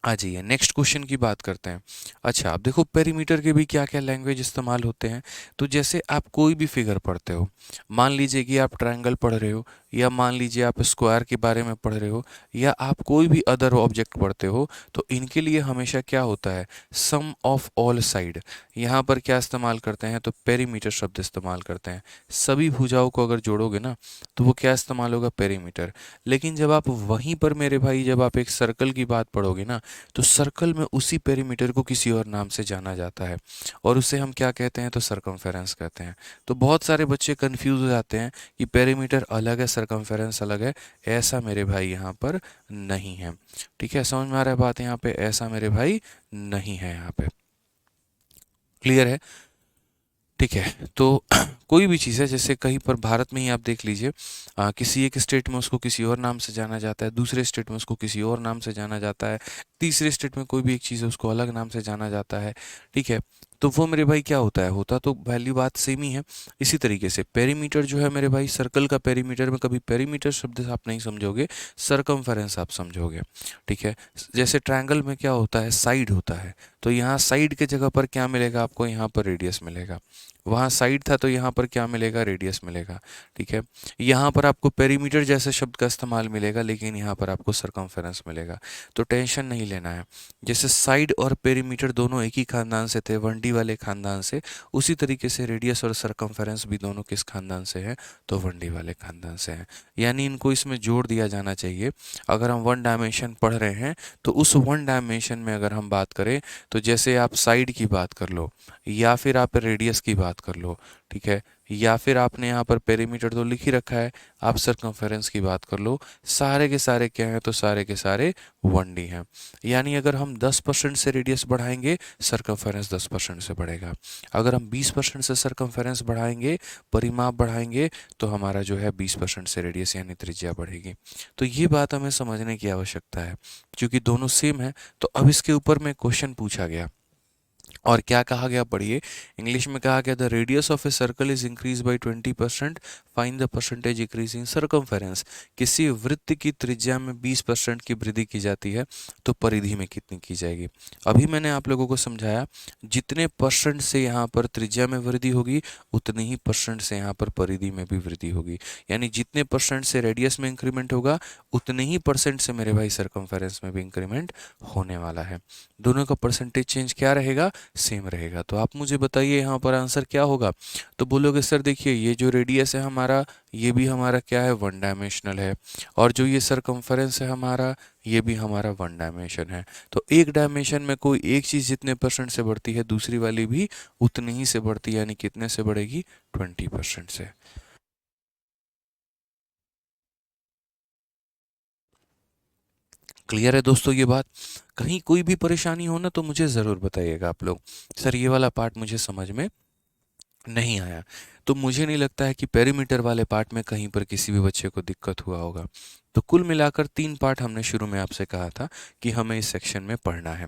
आ जाइए नेक्स्ट क्वेश्चन की बात करते हैं। अच्छा, अब देखो पेरीमीटर के भी क्या क्या लैंग्वेज इस्तेमाल होते हैं। तो जैसे आप कोई भी फिगर पढ़ते हो, मान लीजिए कि आप ट्रायंगल पढ़ रहे हो, या मान लीजिए आप स्क्वायर के बारे में पढ़ रहे हो, या आप कोई भी अदर ऑब्जेक्ट पढ़ते हो, तो इनके लिए हमेशा क्या होता है, सम ऑफ ऑल साइड। यहाँ पर क्या इस्तेमाल करते हैं, तो पेरीमीटर शब्द इस्तेमाल करते हैं। सभी भुजाओं को अगर जोड़ोगे ना तो वो क्या इस्तेमाल होगा, पेरीमीटर। लेकिन जब आप वहीं पर मेरे भाई जब आप एक सर्कल की बात पढ़ोगे ना तो सर्कल में उसी पेरीमीटर को किसी और नाम से जाना जाता है और उसे हम क्या कहते हैं, तो सरकमफेरेंस कहते हैं। तो बहुत सारे बच्चे कंफ्यूज हो जाते हैं कि पेरीमीटर अलग है सरकमफेरेंस अलग है। ऐसा मेरे भाई यहाँ पर नहीं है, ठीक है, समझ में आ रहा है बात यहाँ पे, ऐसा मेरे भाई नहीं है यहाँ पे। क्लियर है, ठीक है। तो कोई भी चीज़ है, जैसे कहीं पर भारत में ही आप देख लीजिए, किसी एक स्टेट में उसको किसी और नाम से जाना जाता है, दूसरे स्टेट में उसको किसी और नाम से जाना जाता है, तीसरे स्टेट में कोई भी एक चीज़ है उसको अलग नाम से जाना जाता है, ठीक है। तो वो मेरे भाई क्या होता है, होता तो वैल्यू बात सेम ही है। इसी तरीके से पेरीमीटर जो है मेरे भाई, सर्कल का पेरीमीटर में कभी पेरीमीटर शब्द आप नहीं समझोगे, सरकमफेरेंस आप समझोगे, ठीक है। जैसे ट्रायंगल में क्या होता है, साइड होता है, तो यहाँ साइड के जगह पर क्या मिलेगा आपको, यहाँ पर रेडियस मिलेगा। वहाँ साइड था तो यहाँ पर क्या मिलेगा, रेडियस मिलेगा, ठीक है। यहाँ पर आपको पेरीमीटर जैसे शब्द का इस्तेमाल मिलेगा लेकिन यहाँ पर आपको सरकमफेरेंस मिलेगा। तो टेंशन नहीं लेना है। जैसे साइड और पेरीमीटर दोनों एक ही खानदान से थे, 1D वाले खानदान से, उसी तरीके से रेडियस और सरकमफेरेंस भी दोनों किस खानदान से हैं, तो 1D वाले खानदान से हैं। यानी इनको इसमें जोड़ दिया जाना चाहिए। अगर हम वन डायमेंशन पढ़ रहे हैं तो उस वन डायमेंशन में अगर हम बात करें तो जैसे आप साइड की बात कर लो या फिर आप रेडियस की बात कर लो, ठीक है, या फिर आपने यहाँ पर पेरीमीटर तो लिख ही रखा है, आप सरकमफेरेंस की बात कर लो, सारे के सारे क्या हैं, तो सारे के सारे 1D हैं। यानी अगर हम 10% से रेडियस बढ़ाएंगे सरकमफेरेंस 10% से बढ़ेगा। अगर हम 20% से सरकमफेरेंस बढ़ाएंगे, परिमाप बढ़ाएंगे, तो हमारा जो है 20% से रेडियस यानी त्रिज्या बढ़ेगी। तो ये बात हमें समझने की आवश्यकता है। क्योंकि दोनों सेम है तो अब इसके ऊपर में क्वेश्चन पूछा गया और क्या कहा गया, पढ़िए। इंग्लिश में कहा गया, the radius of a circle is increase by 20%, find the percentage increase in circumference. किसी वृत्त की त्रिज्या में 20% की वृद्धि की जाती है तो परिधि में कितनी की जाएगी। अभी मैंने आप लोगों को समझाया, जितने परसेंट से यहाँ पर त्रिज्या में वृद्धि होगी उतने ही परसेंट से यहाँ पर परिधि में भी वृद्धि होगी। यानी जितने परसेंट से रेडियस में इंक्रीमेंट होगा उतने ही परसेंट से मेरे भाई सरकमफेरेंस में भी इंक्रीमेंट होने वाला है। दोनों का परसेंटेज चेंज क्या रहेगा, सेम रहेगा। तो आप मुझे बताइए यहाँ पर आंसर क्या होगा। तो बोलोगे सर देखिए ये जो रेडियस है हमारा, ये भी हमारा क्या है, वन डायमेंशनल है, और जो ये सरकमफेरेंस है हमारा, ये भी हमारा वन डायमेंशन है। तो एक डायमेंशन में कोई एक चीज़ जितने परसेंट से बढ़ती है दूसरी वाली भी उतनी ही से बढ़ती है, यानी कितने से बढ़ेगी, 20% से। क्लियर है दोस्तों ये बात? कहीं कोई भी परेशानी हो ना तो मुझे ज़रूर बताइएगा आप लोग, सर ये वाला पार्ट मुझे समझ में नहीं आया। तो मुझे नहीं लगता है कि पेरीमीटर वाले पार्ट में कहीं पर किसी भी बच्चे को दिक्कत हुआ होगा। तो कुल मिलाकर 3 पार्ट हमने शुरू में आपसे कहा था कि हमें इस सेक्शन में पढ़ना है।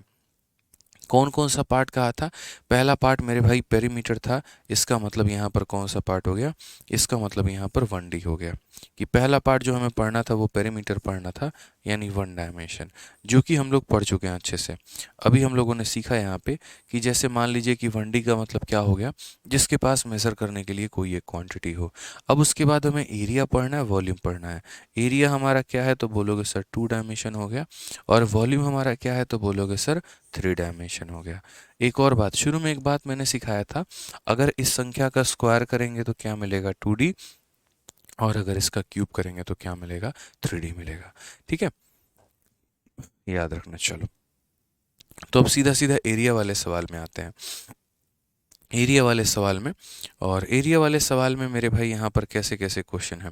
कौन कौन सा पार्ट कहा था? पहला पार्ट मेरे भाई पेरीमीटर था। इसका मतलब यहाँ पर कौन सा पार्ट हो गया? इसका मतलब यहाँ पर 1D हो गया। कि पहला पार्ट जो हमें पढ़ना था वो पेरीमीटर पढ़ना था, यानी 1 डायमेंशन, जो कि हम लोग पढ़ चुके हैं अच्छे से। अभी हम लोगों ने सीखा यहाँ पे कि जैसे मान लीजिए कि 1D का मतलब क्या हो गया? जिसके पास मेज़र करने के लिए कोई एक क्वांटिटी हो। अब उसके बाद हमें एरिया पढ़ना है, वॉल्यूम पढ़ना है। एरिया हमारा क्या है तो बोलोगे सर 2 डायमेंशन हो गया, और वॉल्यूम हमारा क्या है तो बोलोगे सर 3 डायमेंशन हो गया। एक और बात, शुरू में एक बात मैंने सिखाया था, अगर इस संख्या का स्क्वायर करेंगे तो क्या मिलेगा? 2D, और अगर इसका क्यूब करेंगे तो क्या मिलेगा? 3D मिलेगा। ठीक है, याद रखना। चलो, तो अब सीधा सीधा एरिया वाले सवाल में आते हैं। एरिया वाले सवाल में, और एरिया वाले सवाल में मेरे भाई यहाँ पर कैसे कैसे क्वेश्चन है।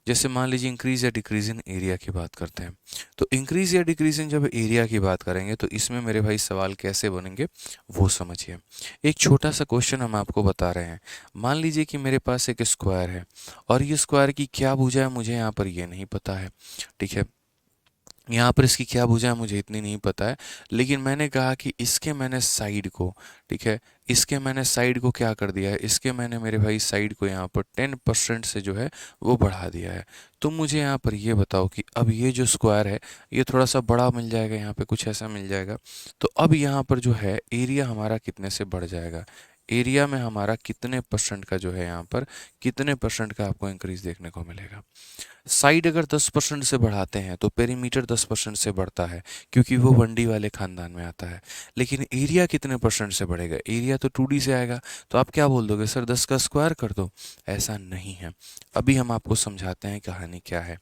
जैसे मान लीजिए इंक्रीज या डिक्रीज इन एरिया की बात करते हैं। तो इंक्रीज या डिक्रीज इन जब एरिया की बात करेंगे तो इसमें मेरे भाई सवाल कैसे बनेंगे वो समझिए। एक छोटा सा क्वेश्चन हम आपको बता रहे हैं। मान लीजिए कि मेरे पास एक स्क्वायर है, और ये स्क्वायर की क्या भुजा है मुझे यहाँ पर ये नहीं पता है। ठीक है, यहाँ पर इसकी क्या भुजा है मुझे इतनी नहीं पता है, लेकिन मैंने कहा कि इसके मैंने साइड को, ठीक है, इसके मैंने साइड को क्या कर दिया है, इसके मैंने मेरे भाई साइड को यहाँ पर 10% से जो है वो बढ़ा दिया है। तो मुझे यहाँ पर ये बताओ कि अब ये जो स्क्वायर है ये थोड़ा सा बड़ा मिल जाएगा, यहाँ पे कुछ ऐसा मिल जाएगा। तो अब यहाँ पर जो है एरिया हमारा कितने से बढ़ जाएगा? एरिया में हमारा कितने परसेंट का जो है यहाँ पर, कितने परसेंट का आपको इंक्रीज देखने को मिलेगा? साइड अगर 10% से बढ़ाते हैं तो पेरीमीटर 10% से बढ़ता है, क्योंकि वो 1D वाले खानदान में आता है। लेकिन एरिया कितने परसेंट से बढ़ेगा? एरिया तो 2D से आएगा। तो आप क्या बोल दोगे, सर 10 का स्क्वायर कर दो। ऐसा नहीं है, अभी हम आपको समझाते हैं कहानी क्या है।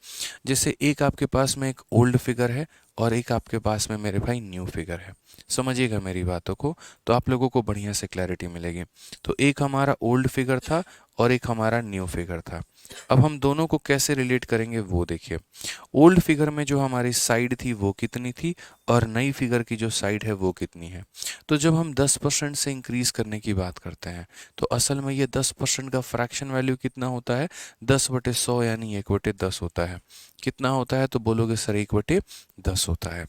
जैसे एक आपके पास में एक ओल्ड फिगर है, और एक आपके पास में मेरे भाई न्यू फिगर है। समझिएगा मेरी बातों को, तो आप लोगों को बढ़िया से क्लैरिटी मिलेगी। तो एक हमारा ओल्ड फिगर था, और एक हमारा न्यू फिगर था। अब हम दोनों को कैसे रिलेट करेंगे वो देखिए। ओल्ड फिगर में जो हमारी साइड थी वो कितनी थी, और नई फिगर की जो साइड है वो कितनी है। तो जब हम 10% से इंक्रीज करने की बात करते हैं तो असल में ये 10% का फ्रैक्शन वैल्यू कितना होता है? 10/100 यानी 1/10 होता है। कितना होता है तो बोलोगे सर 1/10 होता है।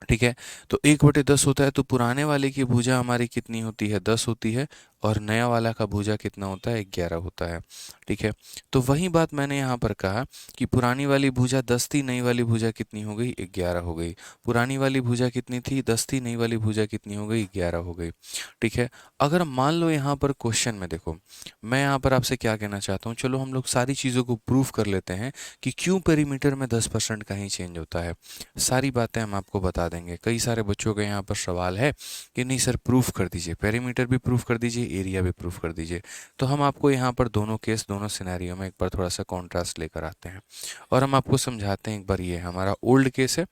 ठीक है, तो 1/10 होता है, तो पुराने वाले की भुजा हमारी कितनी होती है? 10 होती है, और नया वाला का भुजा कितना होता है? 11 होता है। ठीक है, तो वही बात मैंने यहाँ पर कहा कि पुरानी वाली भुजा 10 थी, नई वाली भुजा कितनी हो गई? 11 हो गई। पुरानी वाली भुजा कितनी थी? 10 थी, नई वाली भुजा कितनी हो गई? 11 हो गई। ठीक है, अगर मान लो यहाँ पर क्वेश्चन में देखो, मैं यहाँ पर आपसे क्या कहना चाहता हूँ, चलो हम लोग सारी चीज़ों को प्रूव कर लेते हैं कि क्यों पेरीमीटर में 10% का ही चेंज होता है। सारी बातें हम आपको बता देंगे। कई सारे बच्चों के यहाँ पर सवाल है कि नहीं सर प्रूफ कर दीजिए, पेरीमीटर भी प्रूफ कर दीजिए, एरिया भी प्रूफ कर दीजिए। तो हम आपको यहाँ पर दोनों केस, दोनों सिनेरियो में एक बार थोड़ा सा कॉन्ट्रास्ट लेकर आते हैं, और हम आपको समझाते हैं। एक बार ये हमारा ओल्ड केस है।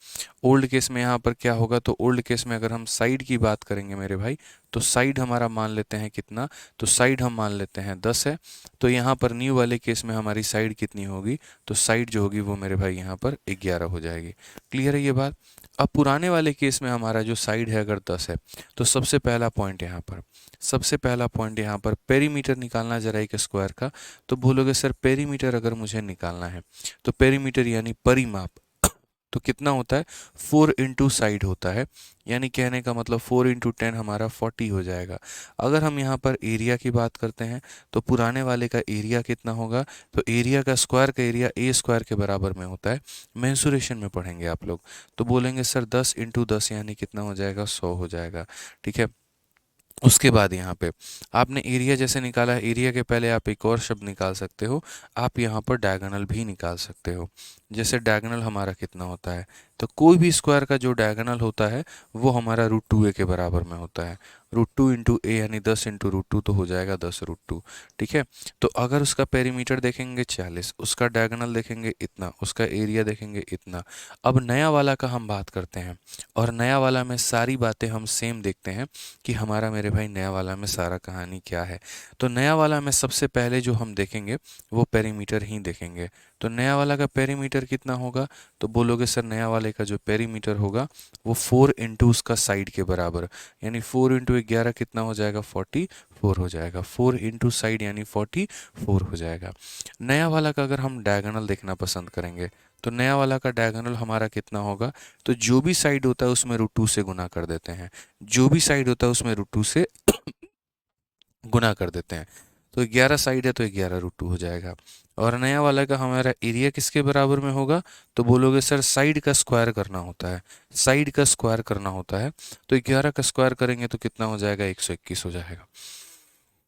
ओल्ड केस में यहाँ पर क्या होगा, तो ओल्ड केस में अगर हम साइड की बात करेंगे मेरे भाई, तो साइड हमारा मान लेते हैं कितना, तो साइड हम मान लेते हैं 10 है। तो यहाँ पर न्यू वाले केस में हमारी साइड कितनी होगी, तो साइड जो होगी वो मेरे भाई यहाँ पर 11 हो जाएगी। क्लियर है ये बात? अब पुराने वाले केस में हमारा जो साइड है अगर 10 है, तो सबसे पहला पॉइंट यहाँ पर, सबसे पहला पॉइंट यहाँ पर पेरीमीटर निकालना जरा एक स्क्वायर का। तो बोलोगे सर पेरीमीटर अगर मुझे निकालना है, तो पेरीमीटर यानी परिमाप, तो कितना होता है? 4 इंटू साइड होता है, यानी कहने का मतलब 4 इंटू 10 हमारा 40 हो जाएगा। अगर हम यहाँ पर एरिया की बात करते हैं तो पुराने वाले का एरिया कितना होगा, तो एरिया का स्क्वायर का एरिया ए स्क्वायर के बराबर में होता है। मेंसुरेशन में पढ़ेंगे आप लोग, तो बोलेंगे सर 10 इंटू 10 यानी कितना हो जाएगा? 100 हो जाएगा। ठीक है, उसके बाद यहाँ पे आपने एरिया जैसे निकाला है, एरिया के पहले आप एक और शब्द निकाल सकते हो, आप यहाँ पर डायगोनल भी निकाल सकते हो। जैसे डायगोनल हमारा कितना होता है, तो कोई भी स्क्वायर का जो डायगोनल होता है वो हमारा √2a के बराबर में होता है। √2 इंटू ए यानी 10 इंटू √2, तो हो जाएगा 10√2। ठीक है, तो अगर उसका पेरीमीटर देखेंगे 40, उसका डायगोनल देखेंगे इतना, उसका एरिया देखेंगे इतना। अब नया वाला का हम बात करते हैं, और नया वाला में सारी बातें हम सेम देखते हैं कि हमारा मेरे भाई नया वाला में सारा कहानी क्या है। तो नया वाला में सबसे पहले जो हम देखेंगे वो पेरीमीटर ही देखेंगे। तो नया वाला का पेरीमीटर कितना होगा, तो बोलोगे सर नया वाले का जो पेरीमीटर होगा वो 4 इंटू उसका साइड के बराबर, यानी 4 इंटू 11 कितना हो जाएगा, 44 हो जाएगा। 4 इंटू साइड यानी 44 हो जाएगा। नया वाला का अगर हम डायगोनल देखना पसंद करेंगे तो नया वाला का डायगोनल हमारा कितना होगा, तो जो भी साइड होता है उसमें √2 से गुना कर देते हैं, जो भी साइड होता है उसमें √2 से गुना कर देते हैं। तो 11 साइड है तो 11 √2 हो जाएगा। और नया वाला का हमारा एरिया किसके बराबर में होगा, तो बोलोगे सर साइड का स्क्वायर करना होता है, साइड का स्क्वायर करना होता है। तो 11 का स्क्वायर करेंगे तो कितना हो जाएगा, 121 हो जाएगा।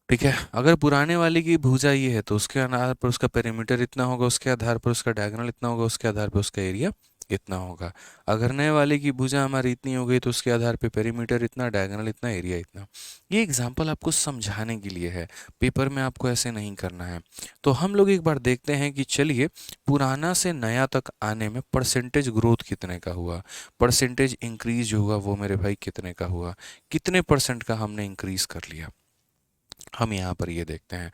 ठीक है, अगर पुराने वाले की भुजा ये है तो उसके आधार पर उसका पेरीमीटर इतना होगा, उसके आधार पर उसका डायगोनल इतना होगा, उसके आधार पर उसका एरिया इतना होगा। अगर नए वाले की भुजा हमारी इतनी हो गई तो उसके आधार पे पेरीमीटर इतना, डायगोनल इतना, एरिया इतना। ये एग्जांपल आपको समझाने के लिए है, पेपर में आपको ऐसे नहीं करना है। तो हम लोग एक बार देखते हैं कि चलिए पुराना से नया तक आने में परसेंटेज ग्रोथ कितने का हुआ, परसेंटेज इंक्रीज जो हुआ वो मेरे भाई कितने का हुआ, कितने परसेंट का हमने इंक्रीज कर लिया। हम यहाँ पर ये देखते हैं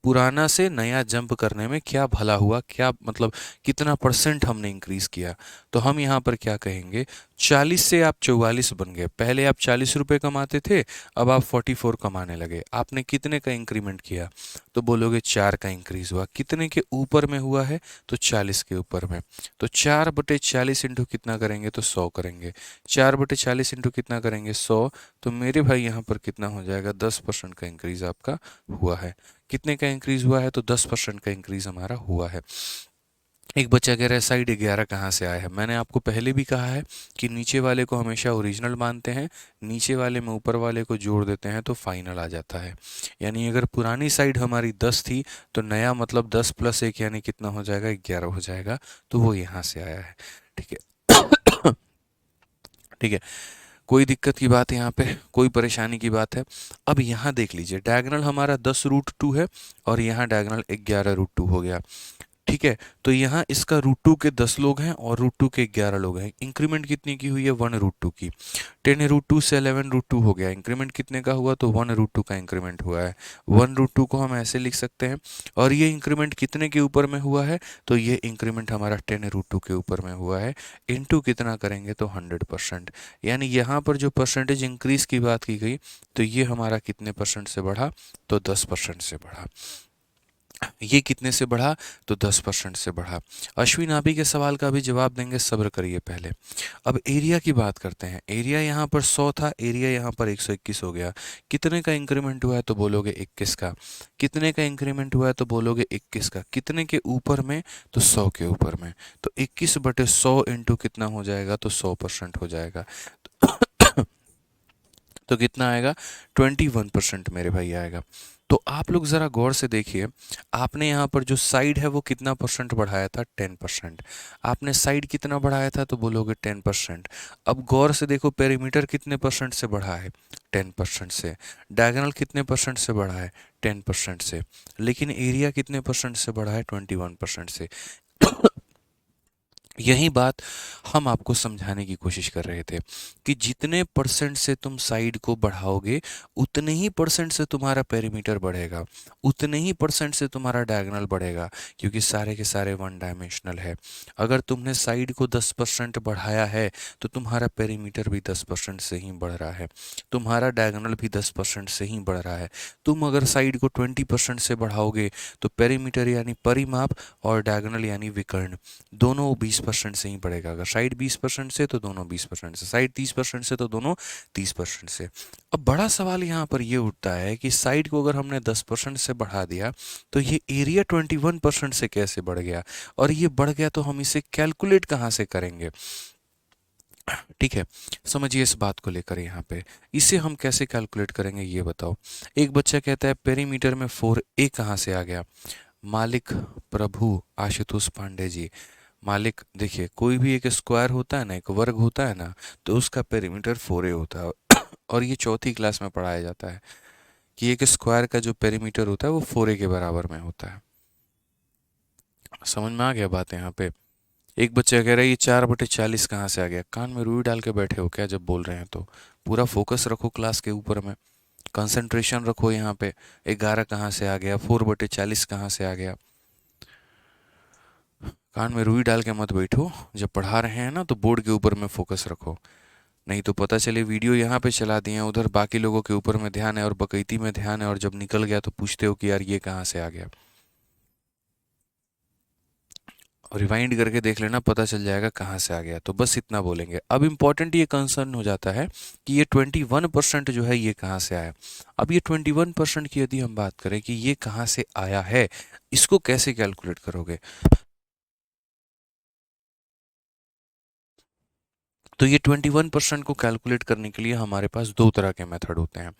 पुराना से नया जंप करने में क्या भला हुआ, क्या मतलब कितना परसेंट हमने इंक्रीज किया। तो हम यहाँ पर क्या कहेंगे, 40 से आप 44 बन गए। पहले आप 40 रुपये कमाते थे, अब आप 44 कमाने लगे। आपने कितने का इंक्रीमेंट किया, तो बोलोगे 4 का इंक्रीज हुआ। कितने के ऊपर में हुआ है, तो 40 के ऊपर में। तो 4/40 इंटू कितना करेंगे, तो 100 करेंगे। 4/40 इंटू कितना करेंगे, 100। तो मेरे भाई यहाँ पर कितना हो जाएगा, 10% का इंक्रीज आपका हुआ है। कितने का इंक्रीज हुआ है, तो 10% का इंक्रीज हमारा हुआ है। एक बच्चा कह रहा है साइड 11 कहाँ से आया है। मैंने आपको पहले भी कहा है कि नीचे वाले को हमेशा ओरिजिनल मानते हैं, नीचे वाले में ऊपर वाले को जोड़ देते हैं तो फाइनल आ जाता है। यानी अगर पुरानी साइड हमारी 10 थी तो नया मतलब 10 + 1 यानी कितना हो जाएगा, 11 हो जाएगा। तो वो यहाँ से आया है। ठीक है। ठीक है, कोई दिक्कत की बात है यहाँ पे, कोई परेशानी की बात है। अब यहाँ देख लीजिए डायगोनल हमारा 10 √2 है और यहाँ डायगोनल 11 √2 हो गया। ठीक है, तो यहाँ इसका √2 के 10 लोग हैं और √2 के 11 लोग हैं। इंक्रीमेंट कितनी की हुई है, 1 √2 की। 10 √2 से 11 √2 हो गया। इंक्रीमेंट कितने का हुआ, तो 1 √2 का इंक्रीमेंट हुआ है। 1 √2 को हम ऐसे लिख सकते हैं। और ये इंक्रीमेंट कितने के ऊपर में हुआ है, तो ये इंक्रीमेंट हमारा 10 √2 के ऊपर में हुआ है। इंटू कितना करेंगे, तो 100%। यानी यहाँ पर जो परसेंटेज इंक्रीज की बात की गई, तो ये हमारा कितने परसेंट से बढ़ा, तो 10% से बढ़ा। ये कितने से बढ़ा, तो 10% से बढ़ा। अश्विन आप ही के सवाल का भी जवाब देंगे, सब्र करिए पहले। अब एरिया की बात करते हैं। एरिया यहाँ पर 100 था, एरिया यहाँ पर 121 हो गया। कितने का इंक्रीमेंट हुआ है, तो बोलोगे 21 का। कितने का इंक्रीमेंट हुआ है, तो बोलोगे 21 का। कितने के ऊपर में, तो 100 के ऊपर में। तो 21/100 इंटू कितना हो जाएगा, तो 100% हो जाएगा। तो कितना आएगा, 21% मेरे भाई आएगा। तो आप लोग ज़रा गौर से देखिए, आपने यहाँ पर जो साइड है वो कितना परसेंट बढ़ाया था, 10%। आपने साइड कितना बढ़ाया था, तो बोलोगे 10%। अब गौर से देखो पेरीमीटर कितने परसेंट से बढ़ा है, 10% से। डायगोनल कितने परसेंट से बढ़ा है, 10% से। लेकिन एरिया कितने परसेंट से बढ़ा है, 21% से। यही बात हम आपको समझाने की कोशिश कर रहे थे कि जितने परसेंट से तुम साइड को बढ़ाओगे उतने ही परसेंट से तुम्हारा पेरीमीटर बढ़ेगा, उतने ही परसेंट से तुम्हारा डायगोनल बढ़ेगा, क्योंकि सारे के सारे वन डायमेंशनल है। अगर तुमने साइड को 10% बढ़ाया है तो तुम्हारा पेरीमीटर भी 10% से ही बढ़ रहा है, तुम्हारा डायगोनल भी 10% से ही बढ़ रहा है। तुम अगर साइड को 20% से बढ़ाओगे तो पेरीमीटर यानी परिमाप और डायगोनल यानी विकर्ण दोनों 20% से ही बढ़ेगा। अगर साइड 20% से तो दोनों 20% से, साइड 30% से तो दोनों 30% से। अब बड़ा सवाल यहाँ पर ये उठता है कि साइड को अगर हमने 10% से बढ़ा दिया तो ये एरिया 21% से कैसे बढ़ गया, और ये बढ़ गया तो हम इसे कैलकुलेट कहाँ से करेंगे। ठीक है, समझिए इस बात को लेकर यहाँ पे इसे हम कैसे कैलकुलेट करेंगे ये बताओ। एक बच्चा कहता है पेरीमीटर में 4a कहाँ से आ गया। मालिक प्रभु आशुतोष पांडे जी, मालिक देखिए कोई भी एक स्क्वायर होता है ना, एक वर्ग होता है ना, तो उसका पेरीमीटर 4a होता है। और ये चौथी क्लास में पढ़ाया जाता है कि एक स्क्वायर का जो पेरीमीटर होता है वो 4a के बराबर में होता है। समझ में आ गया बात यहाँ पे। एक बच्चा कह रहा है ये 4/40 कहाँ से आ गया। कान में रुई डाल के बैठे हो क्या जब बोल रहे हैं, तो पूरा फोकस रखो क्लास के ऊपर में, कंसंट्रेशन रखो यहाँ पे। 11 कहाँ से आ गया, 4/40 कहाँ से आ गया। कान में रुई डाल के मत बैठो, जब पढ़ा रहे हैं ना तो बोर्ड के ऊपर में फोकस रखो, नहीं तो पता चले वीडियो यहाँ पे चला दिए हैं, उधर बाकी लोगों के ऊपर में ध्यान है और बकैती में ध्यान है, और जब निकल गया तो पूछते हो कि यार ये कहाँ से आ गया। और रिवाइंड करके देख लेना, पता चल जाएगा कहाँ से आ गया। तो बस इतना बोलेंगे। अब इम्पॉर्टेंट ये कंसर्न हो जाता है कि ये 21% जो है ये कहाँ से आया। अब ये 21% की यदि हम बात करें कि ये कहाँ से आया है, इसको कैसे कैलकुलेट करोगे। तो ये 21% को कैलकुलेट करने के लिए हमारे पास दो तरह के मेथड होते हैं,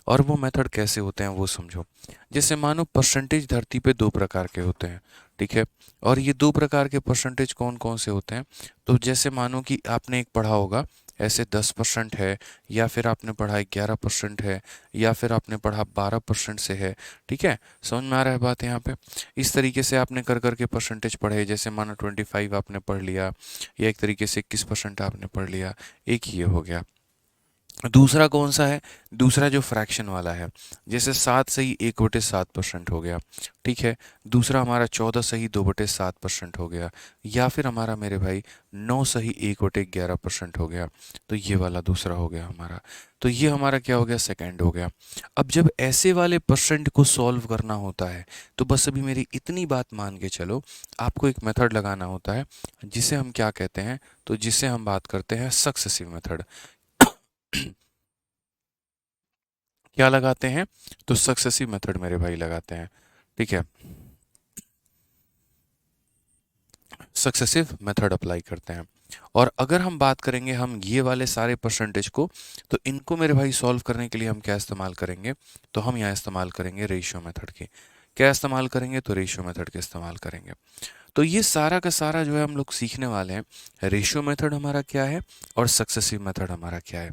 और वो मेथड कैसे होते हैं वो समझो। जैसे मानो परसेंटेज धरती पे दो प्रकार के होते हैं, ठीक है। और ये दो प्रकार के परसेंटेज कौन कौन से होते हैं, तो जैसे मानो कि आपने एक पढ़ा होगा ऐसे 10% है, या फिर आपने पढ़ा 11% है, या फिर आपने पढ़ा 12% से है, ठीक है। समझ में आ रहा है बात यहाँ पे। इस तरीके से आपने कर करके परसेंटेज पढ़े, जैसे मानो 25 आपने पढ़ लिया, या एक तरीके से 21% आपने पढ़ लिया, एक ये हो गया। दूसरा कौन सा है, दूसरा जो फ्रैक्शन वाला है, जैसे 7 सही 1/7% हो गया, ठीक है। दूसरा हमारा 14 सही 2/7% हो गया, या फिर हमारा मेरे भाई 9 सही 1/11% हो गया। तो ये वाला दूसरा हो गया हमारा। तो ये हमारा क्या हो गया, सेकेंड हो गया। अब जब ऐसे वाले परसेंट को सॉल्व करना होता है, तो बस अभी मेरी इतनी बात मान के चलो, आपको एक मेथड लगाना होता है जिसे हम क्या कहते हैं, तो जिसे हम बात करते हैं सक्सेसिव मेथड। क्या लगाते हैं, तो सक्सेसिव मेथड मेरे भाई लगाते हैं, ठीक है। सक्सेसिव मेथड अप्लाई करते हैं। और अगर हम बात करेंगे हम ये वाले सारे परसेंटेज को, तो इनको मेरे भाई सॉल्व करने के लिए हम क्या इस्तेमाल करेंगे, तो हम यहाँ इस्तेमाल करेंगे रेशियो मेथड की। क्या इस्तेमाल करेंगे, तो रेशियो मेथड के इस्तेमाल करेंगे। तो ये सारा का सारा जो है हम लोग सीखने वाले हैं, रेशियो मेथड हमारा क्या है और सक्सेसिव मेथड हमारा क्या है।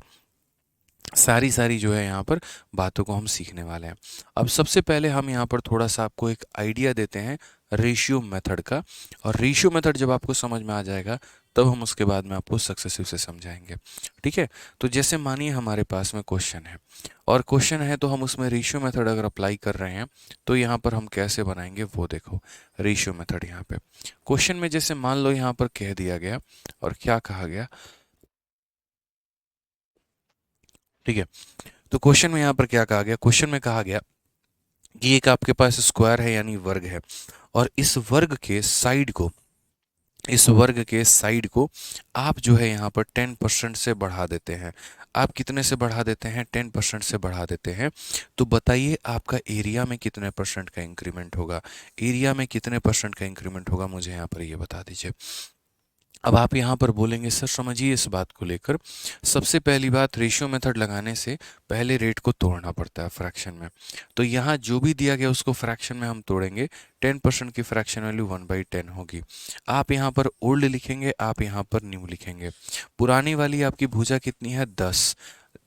सारी सारी जो है यहाँ पर बातों को हम सीखने वाले हैं। अब सबसे पहले हम यहाँ पर थोड़ा सा आपको एक आइडिया देते हैं रेशियो मेथड का, और रेशियो मेथड जब आपको समझ में आ जाएगा तब हम उसके बाद में आपको सक्सेसिव से समझाएंगे, ठीक है। तो जैसे मानिए हमारे पास में क्वेश्चन है, और क्वेश्चन है तो हम उसमें रेशियो मेथड अगर अप्लाई कर रहे हैं, तो यहाँ पर हम कैसे बनाएंगे वो देखो। रेशियो मेथड यहाँ पे क्वेश्चन में जैसे मान लो यहाँ पर कह दिया गया, और क्या कहा गया, ठीक है। तो क्वेश्चन में यहाँ पर क्या कहा गया, क्वेश्चन में कहा गया कि एक आपके पास स्क्वायर है यानी वर्ग है, और इस वर्ग के साइड को आप जो है यहाँ पर 10% से बढ़ा देते हैं। आप कितने से बढ़ा देते हैं, 10% से बढ़ा देते हैं। तो बताइए आपका एरिया में कितने परसेंट का इंक्रीमेंट होगा, एरिया में कितने परसेंट का इंक्रीमेंट होगा, मुझे यहाँ पर ये बता दीजिए। अब आप यहाँ पर बोलेंगे सर समझिए इस बात को लेकर, सबसे पहली बात रेशियो मेथड लगाने से पहले रेट को तोड़ना पड़ता है फ्रैक्शन में। तो यहाँ जो भी दिया गया उसको फ्रैक्शन में हम तोड़ेंगे, 10% की फ्रैक्शन वैल्यू 1/10 होगी। आप यहाँ पर ओल्ड लिखेंगे, आप यहाँ पर न्यू लिखेंगे। पुरानी वाली आपकी भुजा कितनी है, 10,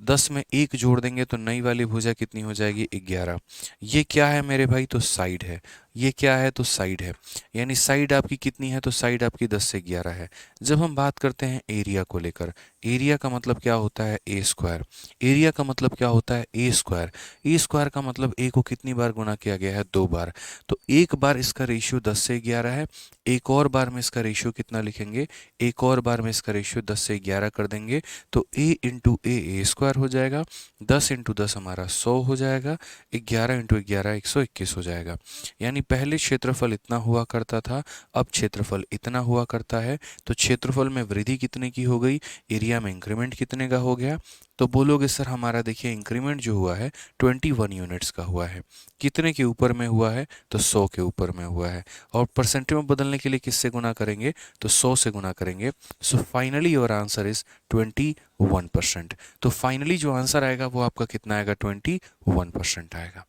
10 में एक जोड़ देंगे तो नई वाली भुजा कितनी हो जाएगी, 11। ये क्या है मेरे भाई, तो साइड है। ये क्या है, तो साइड है। यानी साइड आपकी कितनी है, तो साइड आपकी 10 से 11 है। जब हम बात करते हैं एरिया को लेकर, एरिया का मतलब क्या होता है, ए स्क्वायर। एरिया का मतलब क्या होता है, ए स्क्वायर। ए स्क्वायर का मतलब ए को कितनी बार गुना किया गया है, 2 बार। तो एक बार इसका रेशियो 10 से 11 है, एक और बार में इसका रेशियो कितना लिखेंगे, एक और बार में इसका रेशियो 10 से 11 कर देंगे, तो ए इंटू ए स्क्वायर हो जाएगा, 10 इंटू 10 हमारा 100 हो जाएगा, 11 इंटू 11 121 हो जाएगा। यानी पहले क्षेत्रफल इतना हुआ करता था, अब क्षेत्रफल इतना हुआ करता है। तो क्षेत्रफल में वृद्धि कितने की हो गई, एरिया में इंक्रीमेंट कितने का हो गया। तो बोलोगे सर हमारा देखिए इंक्रीमेंट जो हुआ है 21 यूनिट्स का हुआ है, कितने के ऊपर में हुआ है, तो 100 के ऊपर में हुआ है। और परसेंटेज में बदलने के लिए किससे गुना करेंगे, तो 100 से गुना करेंगे। So finally your answer is 21%। तो फाइनली जो आंसर आएगा वो आपका कितना आएगा, 21% आएगा।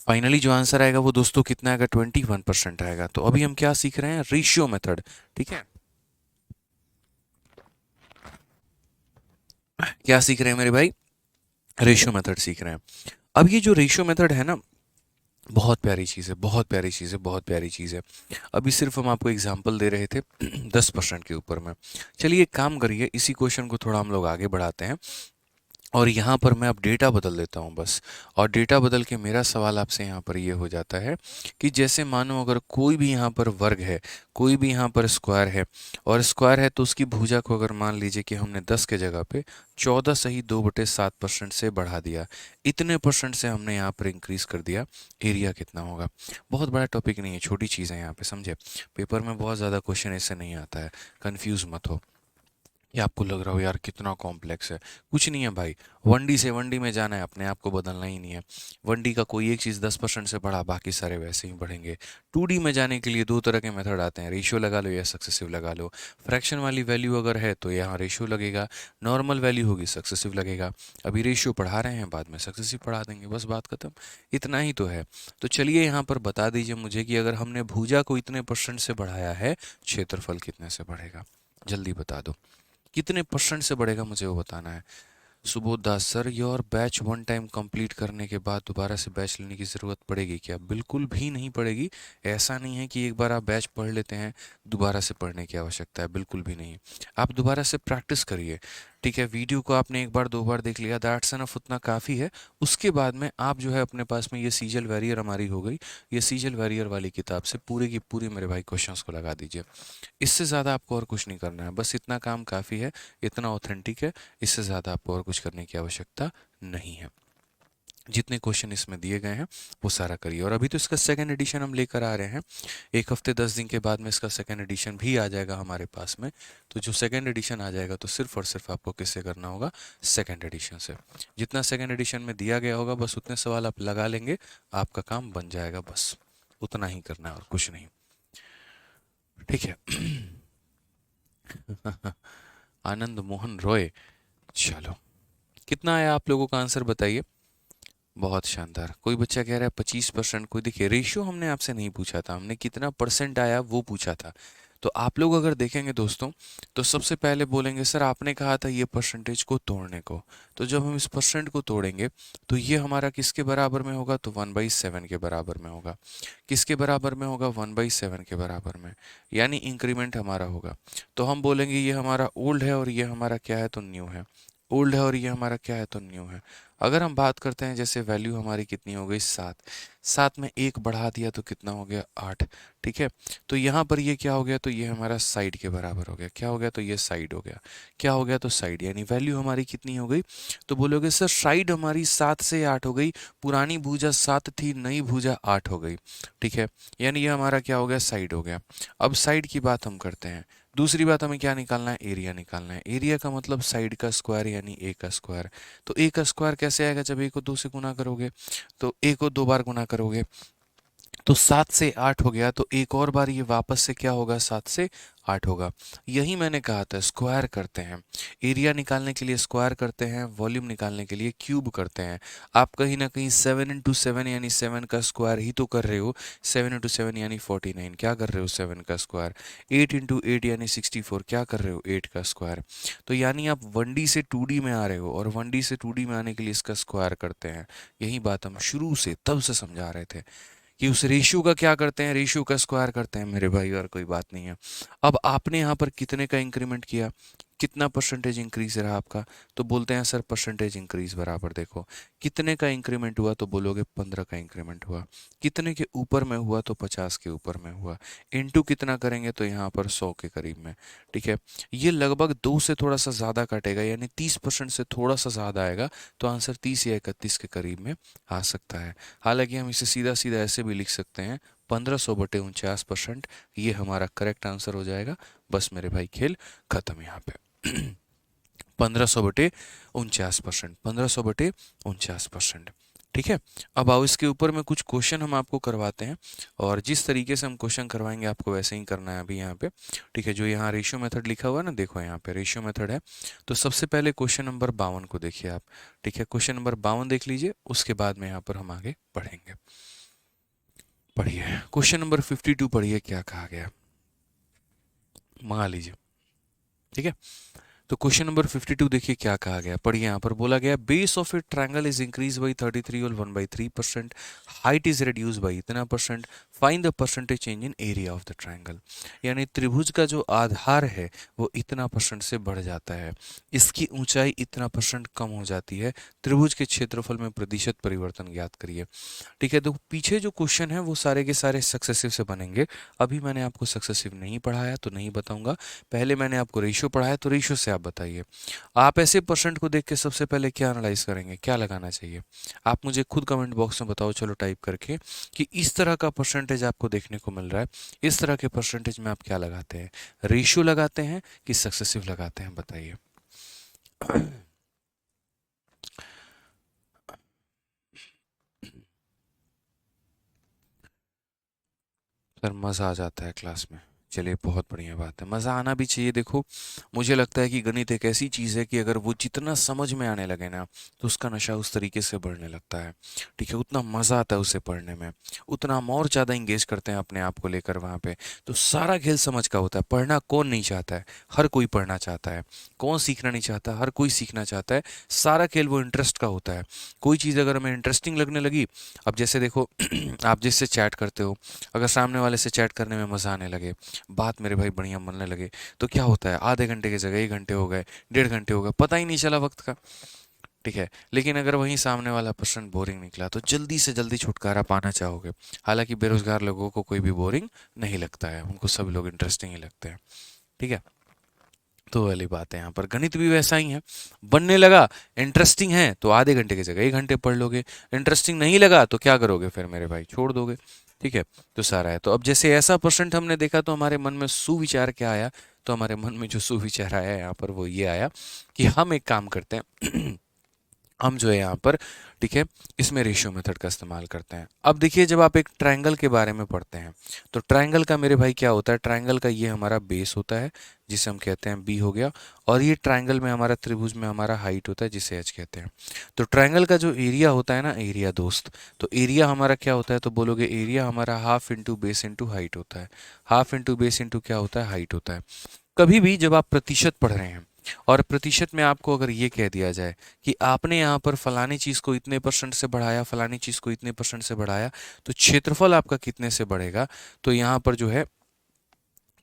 फाइनली जो आंसर आएगा वो दोस्तों कितना आएगा, 21% आएगा। तो अभी हम क्या सीख रहे हैं, रेशियो मेथड, ठीक है। क्या सीख रहे हैं मेरे भाई, रेशियो मेथड सीख रहे हैं। अब ये जो रेशियो मेथड है ना, बहुत प्यारी चीज़ है, बहुत प्यारी चीज़ है, बहुत प्यारी चीज़ है। अभी सिर्फ हम आपको एग्जांपल दे रहे थे 10% के ऊपर में। चलिए एक काम करिए, इसी क्वेश्चन को थोड़ा हम लोग आगे बढ़ाते हैं। और यहाँ पर मैं अब डेटा बदल देता हूँ बस। और डेटा बदल के मेरा सवाल आपसे यहाँ पर ये हो जाता है कि जैसे मानो अगर कोई भी यहाँ पर वर्ग है, कोई भी यहाँ पर स्क्वायर है, और स्क्वायर है तो उसकी भुजा को अगर मान लीजिए कि हमने 10 के जगह पे 14 सही 2/7% से बढ़ा दिया, इतने परसेंट से हमने यहाँ पर इंक्रीज कर दिया, एरिया कितना होगा। बहुत बड़ा टॉपिक नहीं है, छोटी चीज़ है यहाँ पे, समझे। पेपर में बहुत ज़्यादा क्वेश्चन ऐसे नहीं आता है, कन्फ्यूज मत हो। ये आपको लग रहा हो यार कितना कॉम्प्लेक्स है, कुछ नहीं है भाई। 1D से 1D में जाना है, अपने आप को बदलना ही नहीं है। 1D का कोई एक चीज़ 10% से बढ़ा, बाकी सारे वैसे ही बढ़ेंगे। 2D में जाने के लिए दो तरह के मेथड आते हैं, रेशियो लगा लो या सक्सेसिव लगा लो। फ्रैक्शन वाली वैल्यू अगर है तो यहाँ रेशियो लगेगा, नॉर्मल वैल्यू होगी सक्सेसिव लगेगा। अभी रेशियो पढ़ा रहे हैं, बाद में सक्सेसिव पढ़ा देंगे, बस बात खत्म। इतना ही तो है। तो चलिए यहाँ पर बता दीजिए मुझे कि अगर हमने भुजा को इतने परसेंट से बढ़ाया है, क्षेत्रफल कितने से बढ़ेगा, जल्दी बता दो। कितने परसेंट से बढ़ेगा मुझे वो बताना है। Subodh Das sir, your batch one time complete करने के बाद दोबारा से बैच लेने की ज़रूरत पड़ेगी क्या? बिल्कुल भी नहीं पड़ेगी। ऐसा नहीं है कि एक बार आप बैच पढ़ लेते हैं दोबारा से पढ़ने की आवश्यकता है, बिल्कुल भी नहीं। आप दोबारा से प्रैक्टिस करिए, ठीक है। वीडियो को आपने एक बार दो बार देख लिया, दैट्स एनफ, उतना काफ़ी है। उसके बाद में आप जो है अपने पास में ये सीजल वैरियर हमारी हो गई, ये सीजल वैरियर वाली किताब से पूरे की पूरी मेरे भाई क्वेश्चंस को लगा दीजिए। इससे ज़्यादा आपको और कुछ नहीं करना है, बस इतना काम काफ़ी है, इतना ऑथेंटिक है। इससे ज़्यादा आपको और कुछ करने की आवश्यकता नहीं है। जितने क्वेश्चन इसमें दिए गए हैं वो सारा करिए। और अभी तो इसका सेकंड एडिशन हम लेकर आ रहे हैं, एक हफ्ते 10 दिन के बाद में इसका सेकंड एडिशन भी आ जाएगा हमारे पास में। तो जो सेकंड एडिशन आ जाएगा तो सिर्फ और सिर्फ आपको किससे करना होगा, सेकंड एडिशन से। जितना सेकंड एडिशन में दिया गया होगा बस उतने सवाल आप लगा लेंगे, आपका काम बन जाएगा, बस उतना ही करना है और कुछ नहीं, ठीक है। आनंद मोहन रॉय, चलो कितना आया आप लोगों का आंसर बताइए। बहुत शानदार। कोई बच्चा कह रहा है 25%, कोई देखिए रेशियो हमने आपसे नहीं पूछा था, हमने कितना परसेंट आया वो पूछा था। तो आप लोग अगर देखेंगे दोस्तों, तो सबसे पहले बोलेंगे सर आपने कहा था ये परसेंटेज को तोड़ने को। तो जब हम इस परसेंट को तोड़ेंगे तो ये हमारा किसके बराबर में होगा, तो 1/7 के बराबर में होगा। किसके बराबर में होगा, 1/7 के बराबर में, यानी इंक्रीमेंट हमारा होगा। तो हम बोलेंगे ये हमारा ओल्ड है और ये हमारा क्या है, तो न्यू है। ओल्ड है और ये हमारा क्या है, तो न्यू है। अगर हम बात करते हैं जैसे वैल्यू हमारी कितनी हो गई, 7, 7 में एक बढ़ा दिया तो कितना हो गया, 8, ठीक है। तो यहाँ पर ये क्या हो गया, तो ये हमारा साइड के बराबर हो गया। क्या हो गया, तो ये साइड हो गया। क्या हो गया, तो साइड, यानी वैल्यू हमारी कितनी हो गई। तो बोलोगे सर साइड हमारी 7 से 8 हो गई, पुरानी भुजा 7 थी, नई भुजा 8 हो गई, ठीक है। यानी ये हमारा क्या हो गया, साइड हो गया। अब साइड की बात हम करते हैं। दूसरी बात हमें क्या निकालना है, एरिया निकालना है। एरिया का मतलब साइड का स्क्वायर यानी ए का स्क्वायर। तो ए का स्क्वायर कैसे आएगा, जब ए को 2 से गुना करोगे, तो ए को 2 बार गुना करोगे तो 7 से 8 हो गया। तो एक और बार ये वापस से क्या होगा, 7 से 8 होगा। यही मैंने कहा था, स्क्वायर करते हैं। एरिया निकालने के लिए स्क्वायर करते हैं, वॉल्यूम निकालने के लिए क्यूब करते हैं। आप कहीं ना कहीं 7 × 7 यानी 7 का स्क्वायर ही तो कर रहे हो। 7 × 7 यानी 49, क्या कर रहे हो, 7 का स्क्वायर। 8 × 8 यानी 64, क्या कर रहे हो, 8 का स्क्वायर। तो यानी आप 1D से 2D में आ रहे हो, और 1D से 2D में आने के लिए इसका स्क्वायर करते हैं। यही बात हम शुरू से तब से समझा रहे थे कि उस रेशियो का क्या करते हैं, रेशियो का स्क्वायर करते हैं मेरे भाई, और कोई बात नहीं है। अब आपने यहाँ पर कितने का इंक्रीमेंट किया, कितना परसेंटेज इंक्रीज रहा आपका, तो बोलते हैं सर परसेंटेज इंक्रीज बराबर देखो कितने का इंक्रीमेंट हुआ, तो बोलोगे 15 का इंक्रीमेंट हुआ। कितने के ऊपर में हुआ, तो 50 के ऊपर में हुआ। इनटू कितना करेंगे, तो यहाँ पर 100 के करीब में, ठीक है। ये लगभग 2 से थोड़ा सा ज़्यादा कटेगा, यानी 30% से थोड़ा सा ज़्यादा आएगा। तो आंसर 30 या 31 के करीब में आ सकता है। हालांकि हम इसे सीधा सीधा ऐसे भी लिख सकते हैं, 1500/49%, ये हमारा करेक्ट आंसर हो जाएगा। बस मेरे भाई खेल खत्म यहाँ पे। 1500/49%, 1500/49%, ठीक है। अब आओ इसके ऊपर में कुछ क्वेश्चन हम आपको करवाते हैं, और जिस तरीके से हम क्वेश्चन करवाएंगे आपको वैसे ही करना है अभी यहाँ पे, ठीक है। जो यहाँ रेशियो मेथड लिखा हुआ है ना, देखो यहाँ पे रेशियो मेथड है। तो सबसे पहले क्वेश्चन नंबर 52 को देखिए आप, ठीक है। क्वेश्चन नंबर 52 देख लीजिए, उसके बाद में यहाँ पर हम आगे पढ़ेंगे। पढ़िए क्वेश्चन नंबर 52, पढ़िए क्या कहा गया, मंगा लीजिए, ठीक है। तो क्वेश्चन नंबर 52 देखिए क्या कहा गया, पढ़िए। यहाँ पर बोला गया base of a triangle is increase by 33 और 1/3%, हाइट इज रिड्यूस बाई इतना percent, find the percentage change in area of the triangle. यानी त्रिभुज का जो आधार है वो इतना परसेंट से बढ़ जाता है, इसकी ऊंचाई इतना परसेंट कम हो जाती है, त्रिभुज के क्षेत्रफल में प्रतिशत परिवर्तन ज्ञात करिए। ठीक है, तो पीछे जो क्वेश्चन है वो सारे के सारे सक्सेसिव से बनेंगे। अभी मैंने आपको सक्सेसिव नहीं पढ़ाया तो नहीं बताऊंगा, पहले मैंने आपको रेशियो पढ़ाया तो रेशियो से आप बताइए। आप ऐसे परसेंट को देख के सबसे पहले क्या एनालाइज करेंगे, क्या लगाना चाहिए? आप मुझे खुद कमेंट बॉक्स में बताओ, चलो टाइप करके, कि इस तरह का परसेंटेज आपको देखने को मिल रहा है, इस तरह के परसेंटेज में आप क्या लगाते हैं, रेशियो लगाते हैं कि सक्सेसिव लगाते हैं, बताइए। सर मज़ा आ जाता है क्लास में। चलिए बहुत बढ़िया बात है, मज़ा आना भी चाहिए। देखो मुझे लगता है कि गणित एक ऐसी चीज़ है कि अगर वो जितना समझ में आने लगे ना तो उसका नशा उस तरीके से बढ़ने लगता है। ठीक है, उतना मज़ा आता है उसे पढ़ने में, उतना हम और ज़्यादा इंगेज करते हैं अपने आप को लेकर वहाँ पे। तो सारा खेल समझ का होता है। पढ़ना कौन नहीं चाहता है, हर कोई पढ़ना चाहता है। कौन सीखना नहीं चाहता, हर कोई सीखना चाहता है। सारा खेल वो इंटरेस्ट का होता है। कोई चीज़ अगर हमें इंटरेस्टिंग लगने लगी, अब जैसे देखो आप जिससे चैट करते हो, अगर सामने वाले से चैट करने में मज़ा आने लगे, बात मेरे भाई बढ़िया मनने लगे, तो क्या होता है, आधे घंटे की जगह 1 घंटे हो गए, 1.5 घंटे हो गए, पता ही नहीं चला वक्त का। ठीक है, लेकिन अगर वहीं सामने वाला पर्सन बोरिंग निकला तो जल्दी से जल्दी छुटकारा पाना चाहोगे। हालांकि बेरोजगार लोगों को कोई भी बोरिंग नहीं लगता है, उनको सब लोग इंटरेस्टिंग ही लगते हैं। ठीक है, तो वाली बात है, यहाँ पर गणित भी वैसा ही है। बनने लगा, इंटरेस्टिंग है तो आधे घंटे की जगह 1 घंटे पढ़ लोगे, इंटरेस्टिंग नहीं लगा तो क्या करोगे फिर मेरे भाई, छोड़ दोगे। ठीक है, तो सारा है। तो अब जैसे ऐसा परसेंट हमने देखा तो हमारे मन में सुविचार क्या आया, तो हमारे मन में जो सुविचार आया यहाँ पर वो ये आया कि हम एक काम करते हैं हम जो है यहाँ पर, ठीक है, इसमें रेशियो मेथड का इस्तेमाल करते हैं। अब देखिए जब आप एक ट्रायंगल के बारे में पढ़ते हैं तो ट्रायंगल का मेरे भाई क्या होता है, ट्रायंगल का ये हमारा बेस होता है जिसे हम कहते हैं बी हो गया, और ये ट्रायंगल में हमारा, त्रिभुज में हमारा हाइट होता है जिसे एच कहते हैं। तो ट्रायंगल का जो एरिया होता है ना, एरिया दोस्त, तो एरिया हमारा क्या होता है, तो बोलोगे एरिया हमारा half into base into height होता है। हाफ इंटू बेस इंटू क्या होता है, हाइट होता है। कभी भी जब आप प्रतिशत पढ़ रहे हैं और प्रतिशत में आपको अगर ये कह दिया जाए कि आपने यहाँ पर फलानी चीज़ को इतने परसेंट से बढ़ाया, फलानी चीज़ को इतने परसेंट से बढ़ाया, तो क्षेत्रफल आपका कितने से बढ़ेगा, तो यहाँ पर जो है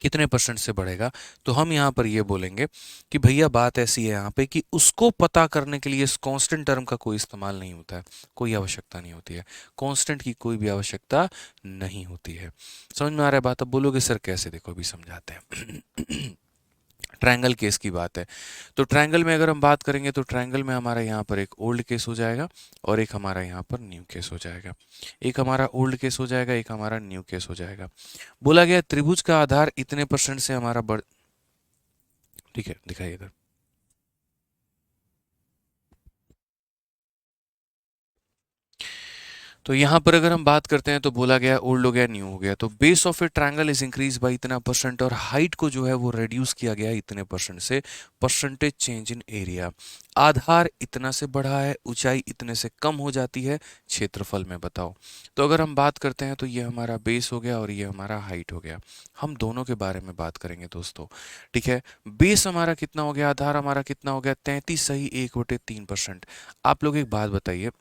कितने परसेंट से बढ़ेगा, तो हम यहाँ पर ये बोलेंगे कि भैया बात ऐसी है यहाँ पे कि उसको पता करने के लिए इस कांस्टेंट टर्म का कोई इस्तेमाल नहीं होता है, कोई आवश्यकता नहीं होती है, कांस्टेंट की कोई भी आवश्यकता नहीं होती है। समझ में आ रहा है बात? अब बोलोगे सर कैसे, देखो अभी समझाते हैं। ट्रायंगल केस की बात है, तो ट्रायंगल में अगर हम बात करेंगे तो ट्रायंगल में हमारा यहाँ पर एक ओल्ड केस हो जाएगा और एक हमारा यहाँ पर न्यू केस हो जाएगा। एक हमारा ओल्ड केस हो जाएगा, एक हमारा न्यू केस हो जाएगा। बोला गया त्रिभुज का आधार इतने परसेंट से हमारा बढ़, ठीक है दिखाइए इधर। तो यहाँ पर अगर हम बात करते हैं तो बोला गया ओल्ड हो गया, न्यू हो गया, तो base of a triangle is increase by इतना परसेंट, और हाइट को जो है वो रिड्यूस किया गया इतने परसेंट से, परसेंटेज चेंज इन एरिया। आधार इतना से बढ़ा है, ऊंचाई इतने से कम हो जाती है, क्षेत्रफल में बताओ। तो अगर हम बात करते हैं तो ये हमारा बेस हो गया और ये हमारा हाइट हो गया। हम दोनों के बारे में बात करेंगे दोस्तों। ठीक है, बेस हमारा कितना हो गया, आधार हमारा कितना हो गया, 33 सही 1/3%। आप लोग एक बात बताइए,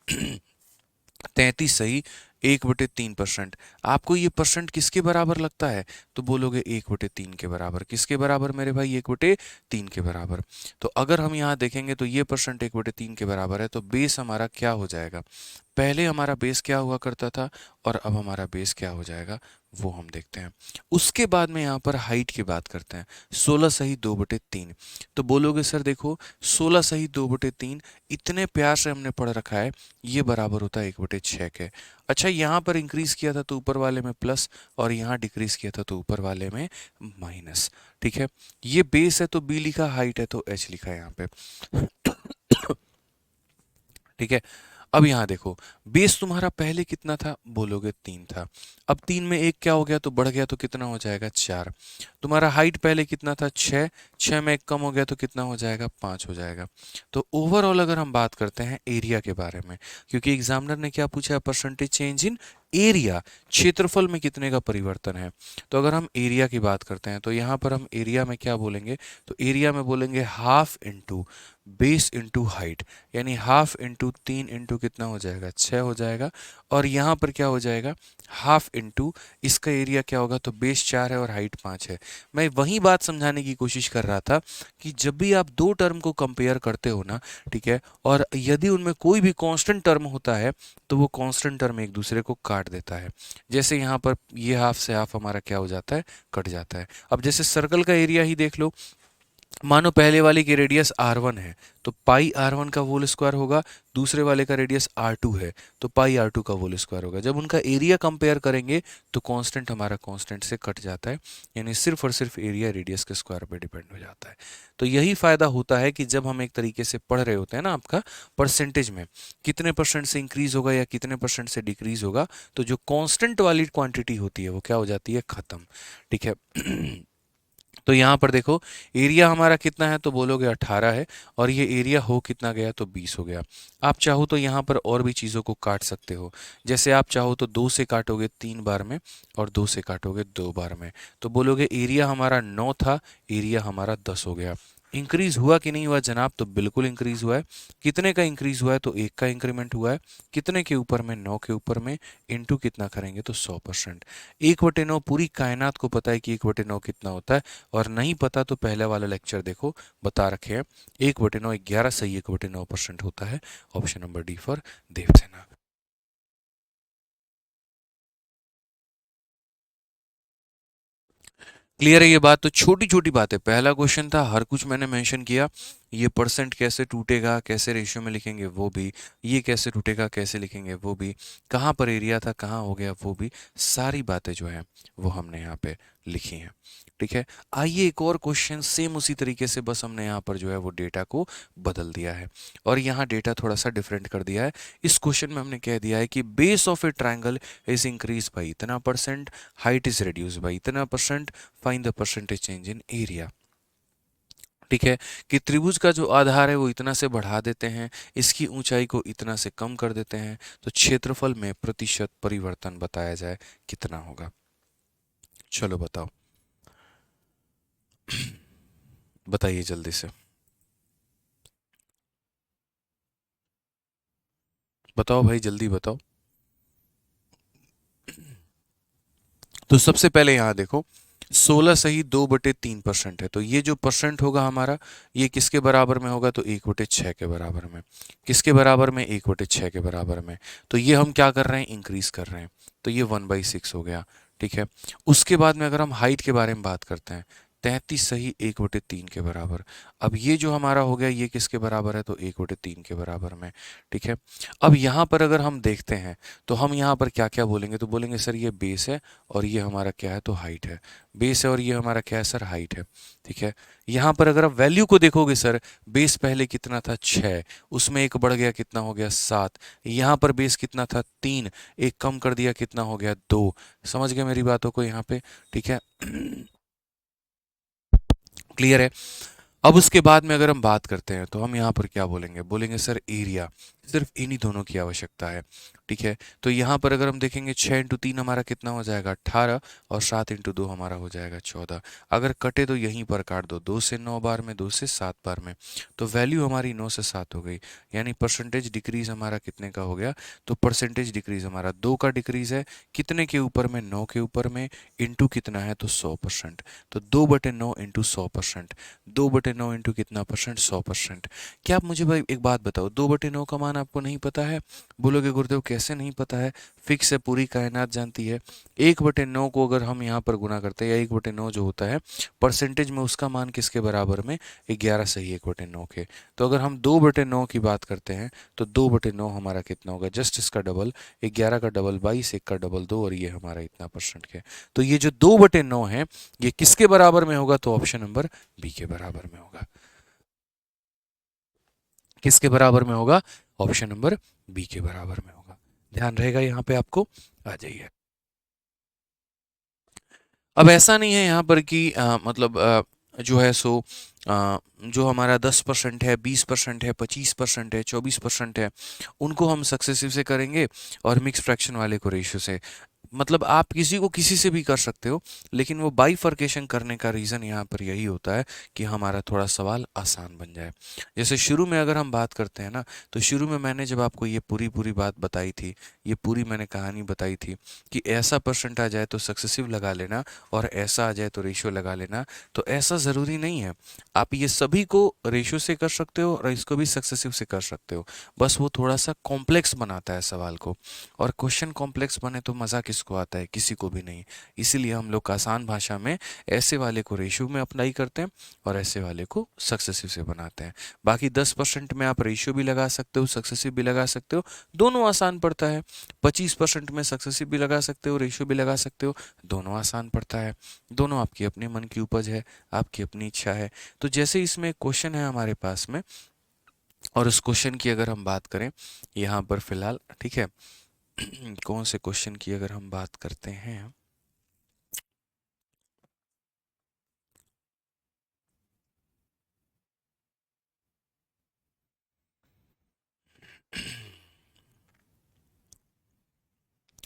33 सही 1/3%, आपको ये परसेंट किसके बराबर लगता है, तो बोलोगे 1/3 के बराबर। किसके बराबर मेरे भाई, 1/3 के बराबर। तो अगर हम यहाँ देखेंगे तो ये परसेंट 1/3 के बराबर है, तो बेस हमारा क्या हो जाएगा, पहले हमारा बेस क्या हुआ करता था और अब हमारा बेस क्या हो जाएगा, वो हम देखते हैं। उसके बाद में यहाँ पर हाइट की बात करते हैं, 16 सही 2/3। तो बोलोगे सर देखो 16 सही 2/3 इतने प्यार से हमने पढ़ रखा है, ये बराबर होता है 1/6 के। अच्छा यहाँ पर इंक्रीज किया था तो ऊपर वाले में प्लस, और यहाँ डिक्रीज किया था तो ऊपर वाले में माइनस। ठीक है, ये बेस है तो बी लिखा, हाइट है तो एच लिखा है यहाँ पे। ठीक है, अब यहाँ देखो बेस तुम्हारा पहले कितना था, बोलोगे 3 था, अब 3 में एक क्या हो गया तो बढ़ गया, तो कितना हो जाएगा 4। तुम्हारा हाइट पहले कितना था 6, 6 में एक कम हो गया तो कितना हो जाएगा 5 हो जाएगा। तो ओवरऑल अगर हम बात करते हैं एरिया के बारे में, क्योंकि एग्जामिनर ने क्या पूछा, परसेंटेज चेंज इन एरिया, क्षेत्रफल में कितने का परिवर्तन है। तो अगर हम एरिया की बात करते हैं तो यहाँ पर हम एरिया में क्या बोलेंगे, तो एरिया में बोलेंगे half into base into height, यानी हाफ इंटू 3 इंटू कितना हो जाएगा 6 हो जाएगा, और यहाँ पर क्या हो जाएगा हाफ इंटू इसका एरिया क्या होगा, तो बेस 4 है और हाइट 5 है। मैं वही बात समझाने की कोशिश कर रहा था कि जब भी आप दो टर्म को कंपेयर करते हो ना, ठीक है, और यदि उनमें कोई भी कांस्टेंट टर्म होता है तो वो कांस्टेंट टर्म एक दूसरे को काट देता है। जैसे यहाँ पर ये हाफ से हाफ हमारा क्या हो जाता है, कट जाता है। अब जैसे सर्कल का एरिया ही देख लो, मानो पहले वाले की रेडियस r1 है तो पाई r1 का होल स्क्वायर होगा, दूसरे वाले का रेडियस r2 है तो पाई r2 का होल स्क्वायर होगा। जब उनका एरिया कंपेयर करेंगे तो कांस्टेंट हमारा कांस्टेंट से कट जाता है, यानी सिर्फ और सिर्फ एरिया रेडियस के स्क्वायर पे डिपेंड हो जाता है। तो यही फायदा होता है कि जब हम एक तरीके से पढ़ रहे होते हैं ना, आपका परसेंटेज में कितने परसेंट से इंक्रीज होगा या कितने परसेंट से डिक्रीज होगा, तो जो कांस्टेंट वाली क्वांटिटी होती है वो क्या हो जाती है, खत्म। ठीक है। तो यहाँ पर देखो एरिया हमारा कितना है, तो बोलोगे 18 है, और ये एरिया हो कितना गया, तो 20 हो गया। आप चाहो तो यहाँ पर और भी चीज़ों को काट सकते हो, जैसे आप चाहो तो 2 से काटोगे 3 बार में और 2 से काटोगे 2 बार में, तो बोलोगे एरिया हमारा 9 था, एरिया हमारा 10 हो गया। इंक्रीज हुआ कि नहीं हुआ जनाब, तो बिल्कुल इंक्रीज हुआ है। कितने का इंक्रीज हुआ है, तो 1 का इंक्रीमेंट हुआ है। कितने के ऊपर में, 9 के ऊपर में, इंटू कितना करेंगे, तो 100%। 1/9 पूरी कायनात को पता है कि 1/9 कितना होता है, और नहीं पता तो पहले वाला लेक्चर देखो, बता रखे हैं। 1/9 11 सही 1/9% होता है। Option number D for Devasena. Clear है ये बात। तो छोटी छोटी बातें, पहला क्वेश्चन था हर कुछ मैंने मेंशन किया, ये परसेंट कैसे टूटेगा, कैसे रेशियो में लिखेंगे वो भी, ये कैसे टूटेगा कैसे लिखेंगे वो भी, कहाँ पर एरिया था कहाँ हो गया वो भी, सारी बातें जो हैं वो हमने यहाँ पे लिखी हैं। ठीक है। आइए एक और क्वेश्चन सेम उसी तरीके से, बस हमने यहाँ पर जो है वो डेटा को बदल दिया है और यहाँ डेटा थोड़ा सा डिफरेंट कर दिया है। इस क्वेश्चन में हमने कह दिया है कि base of a triangle is increase by इतना percent, height is reduce by इतना percent, find the percentage change in area. ठीक है, कि त्रिभुज का जो आधार है वो इतना से बढ़ा देते हैं, इसकी ऊंचाई को इतना से कम कर देते हैं, तो क्षेत्रफल में प्रतिशत परिवर्तन बताया जाए कितना होगा। चलो बताओ, बताइए जल्दी से, बताओ भाई जल्दी बताओ। तो सबसे पहले यहाँ देखो, 16 सही 2/3% है, तो ये जो परसेंट होगा हमारा, ये किसके बराबर में होगा, तो 1/6 के बराबर में। किसके बराबर में, 1/6 के बराबर में। तो ये हम क्या कर रहे हैं, इंक्रीज कर रहे हैं, तो ये 1/6 हो गया। ठीक है। उसके बाद में अगर हम हाइट के बारे में बात करते हैं, 33 सही 1/3 के बराबर। अब ये जो हमारा हो गया, ये किसके बराबर है, तो 1/3 के बराबर में। ठीक है। अब यहाँ पर अगर हम देखते हैं तो हम यहाँ पर क्या क्या बोलेंगे, तो बोलेंगे सर ये बेस है और ये हमारा क्या है, तो हाइट है। बेस है और ये हमारा क्या है सर, हाइट है। ठीक है। यहाँ पर अगर आप वैल्यू को देखोगे सर, बेस पहले कितना था 6, उसमें एक बढ़ गया कितना हो गया 7, यहाँ पर बेस कितना था 3, एक कम कर दिया कितना हो गया 2। समझ गए मेरी बातों को यहाँ पे। ठीक है। क्लियर है। अब उसके बाद में अगर हम बात करते हैं तो हम यहाँ पर क्या बोलेंगे, बोलेंगे सर एरिया, सिर्फ इन्हीं दोनों की आवश्यकता है। ठीक है। तो यहाँ पर अगर हम देखेंगे 6 × 3 हमारा कितना हो जाएगा 18, और 7 × 2 हमारा हो जाएगा 14। अगर कटे तो यहीं पर काट दो, 2 से 9 बार में, 2 से 7 बार में, तो वैल्यू हमारी 9 से 7 हो गई। यानी परसेंटेज डिक्रीज हमारा कितने का हो गया, तो परसेंटेज डिक्रीज हमारा 2 का डिक्रीज है। कितने के ऊपर में, 9 के ऊपर में, इंटू कितना है, तो 100%। तो 2/9 इंटू 100%, 2/9 इंटू कितना परसेंट, 100%। क्या आप मुझे भाई एक बात बताओ, 2/9 का मान आपको नहीं पता है? बोलोगे गुरुदेव कैसे नहीं पता है, फिक्स है, पूरी कायनात जानती है। 1/9 को अगर हम यहाँ पर गुना करते हैं, या 1/9 जो होता है परसेंटेज में, उसका मान किसके बराबर में, 11 सही 1/9 के। तो अगर हम 2/9 की बात करते हैं तो 2/9 हमारा कितना होगा, जस्ट इसका डबल, 11 का डबल 22, 1 का डबल 2, और ये हमारा इतना परसेंट है। तो ये जो 2/9 है ये किसके बराबर में होगा, तो ऑप्शन नंबर बी के बराबर में होगा। किसके बराबर में होगा, ऑप्शन नंबर बी के बराबर में होगा। ध्यान रहेगा यहाँ पे आपको। आ जाइए। अब ऐसा नहीं है यहाँ पर कि मतलब जो है सो जो हमारा 10% है, 20% है, 25% है, 24% है, उनको हम सक्सेसिव से करेंगे और मिक्स फ्रैक्शन वाले को रेशियो से। मतलब आप किसी को किसी से भी कर सकते हो, लेकिन वो बाइफर्केशन करने का रीज़न यहाँ पर यही होता है कि हमारा थोड़ा सवाल आसान बन जाए। जैसे शुरू में अगर हम बात करते हैं ना, तो शुरू में मैंने जब आपको ये पूरी पूरी बात बताई थी, ये पूरी मैंने कहानी बताई थी कि ऐसा परसेंट आ जाए तो सक्सेसिव लगा लेना और ऐसा आ जाए तो रेशियो लगा लेना, तो ऐसा ज़रूरी नहीं है। आप ये सभी को रेशियो से कर सकते हो और इसको भी सक्सेसिव से कर सकते हो, बस वो थोड़ा सा कॉम्प्लेक्स बनाता है सवाल को। और क्वेश्चन कॉम्प्लेक्स बने तो मज़ा किसको आता है? किसी को भी नहीं। इसीलिए हम लोग आसान भाषा में ऐसे वाले को रेशियो में अप्लाई करते हैं और ऐसे वाले को सक्सेसिव से बनाते हैं। बाकी 10% में आप रेशियो भी लगा सकते हो, सक्सेसिव भी लगा सकते हो, दोनों आसान पड़ता है। 25% में सक्सेसिव भी लगा सकते हो, रेशियो भी लगा सकते हो, दोनों आसान पड़ता है। दोनों आपकी अपने मन की उपज है, आपकी अपनी इच्छा है। तो जैसे इसमें एक क्वेश्चन है हमारे पास में, और उस क्वेश्चन की अगर हम बात करें यहाँ पर फिलहाल, ठीक है, कौन से क्वेश्चन की अगर हम बात करते हैं।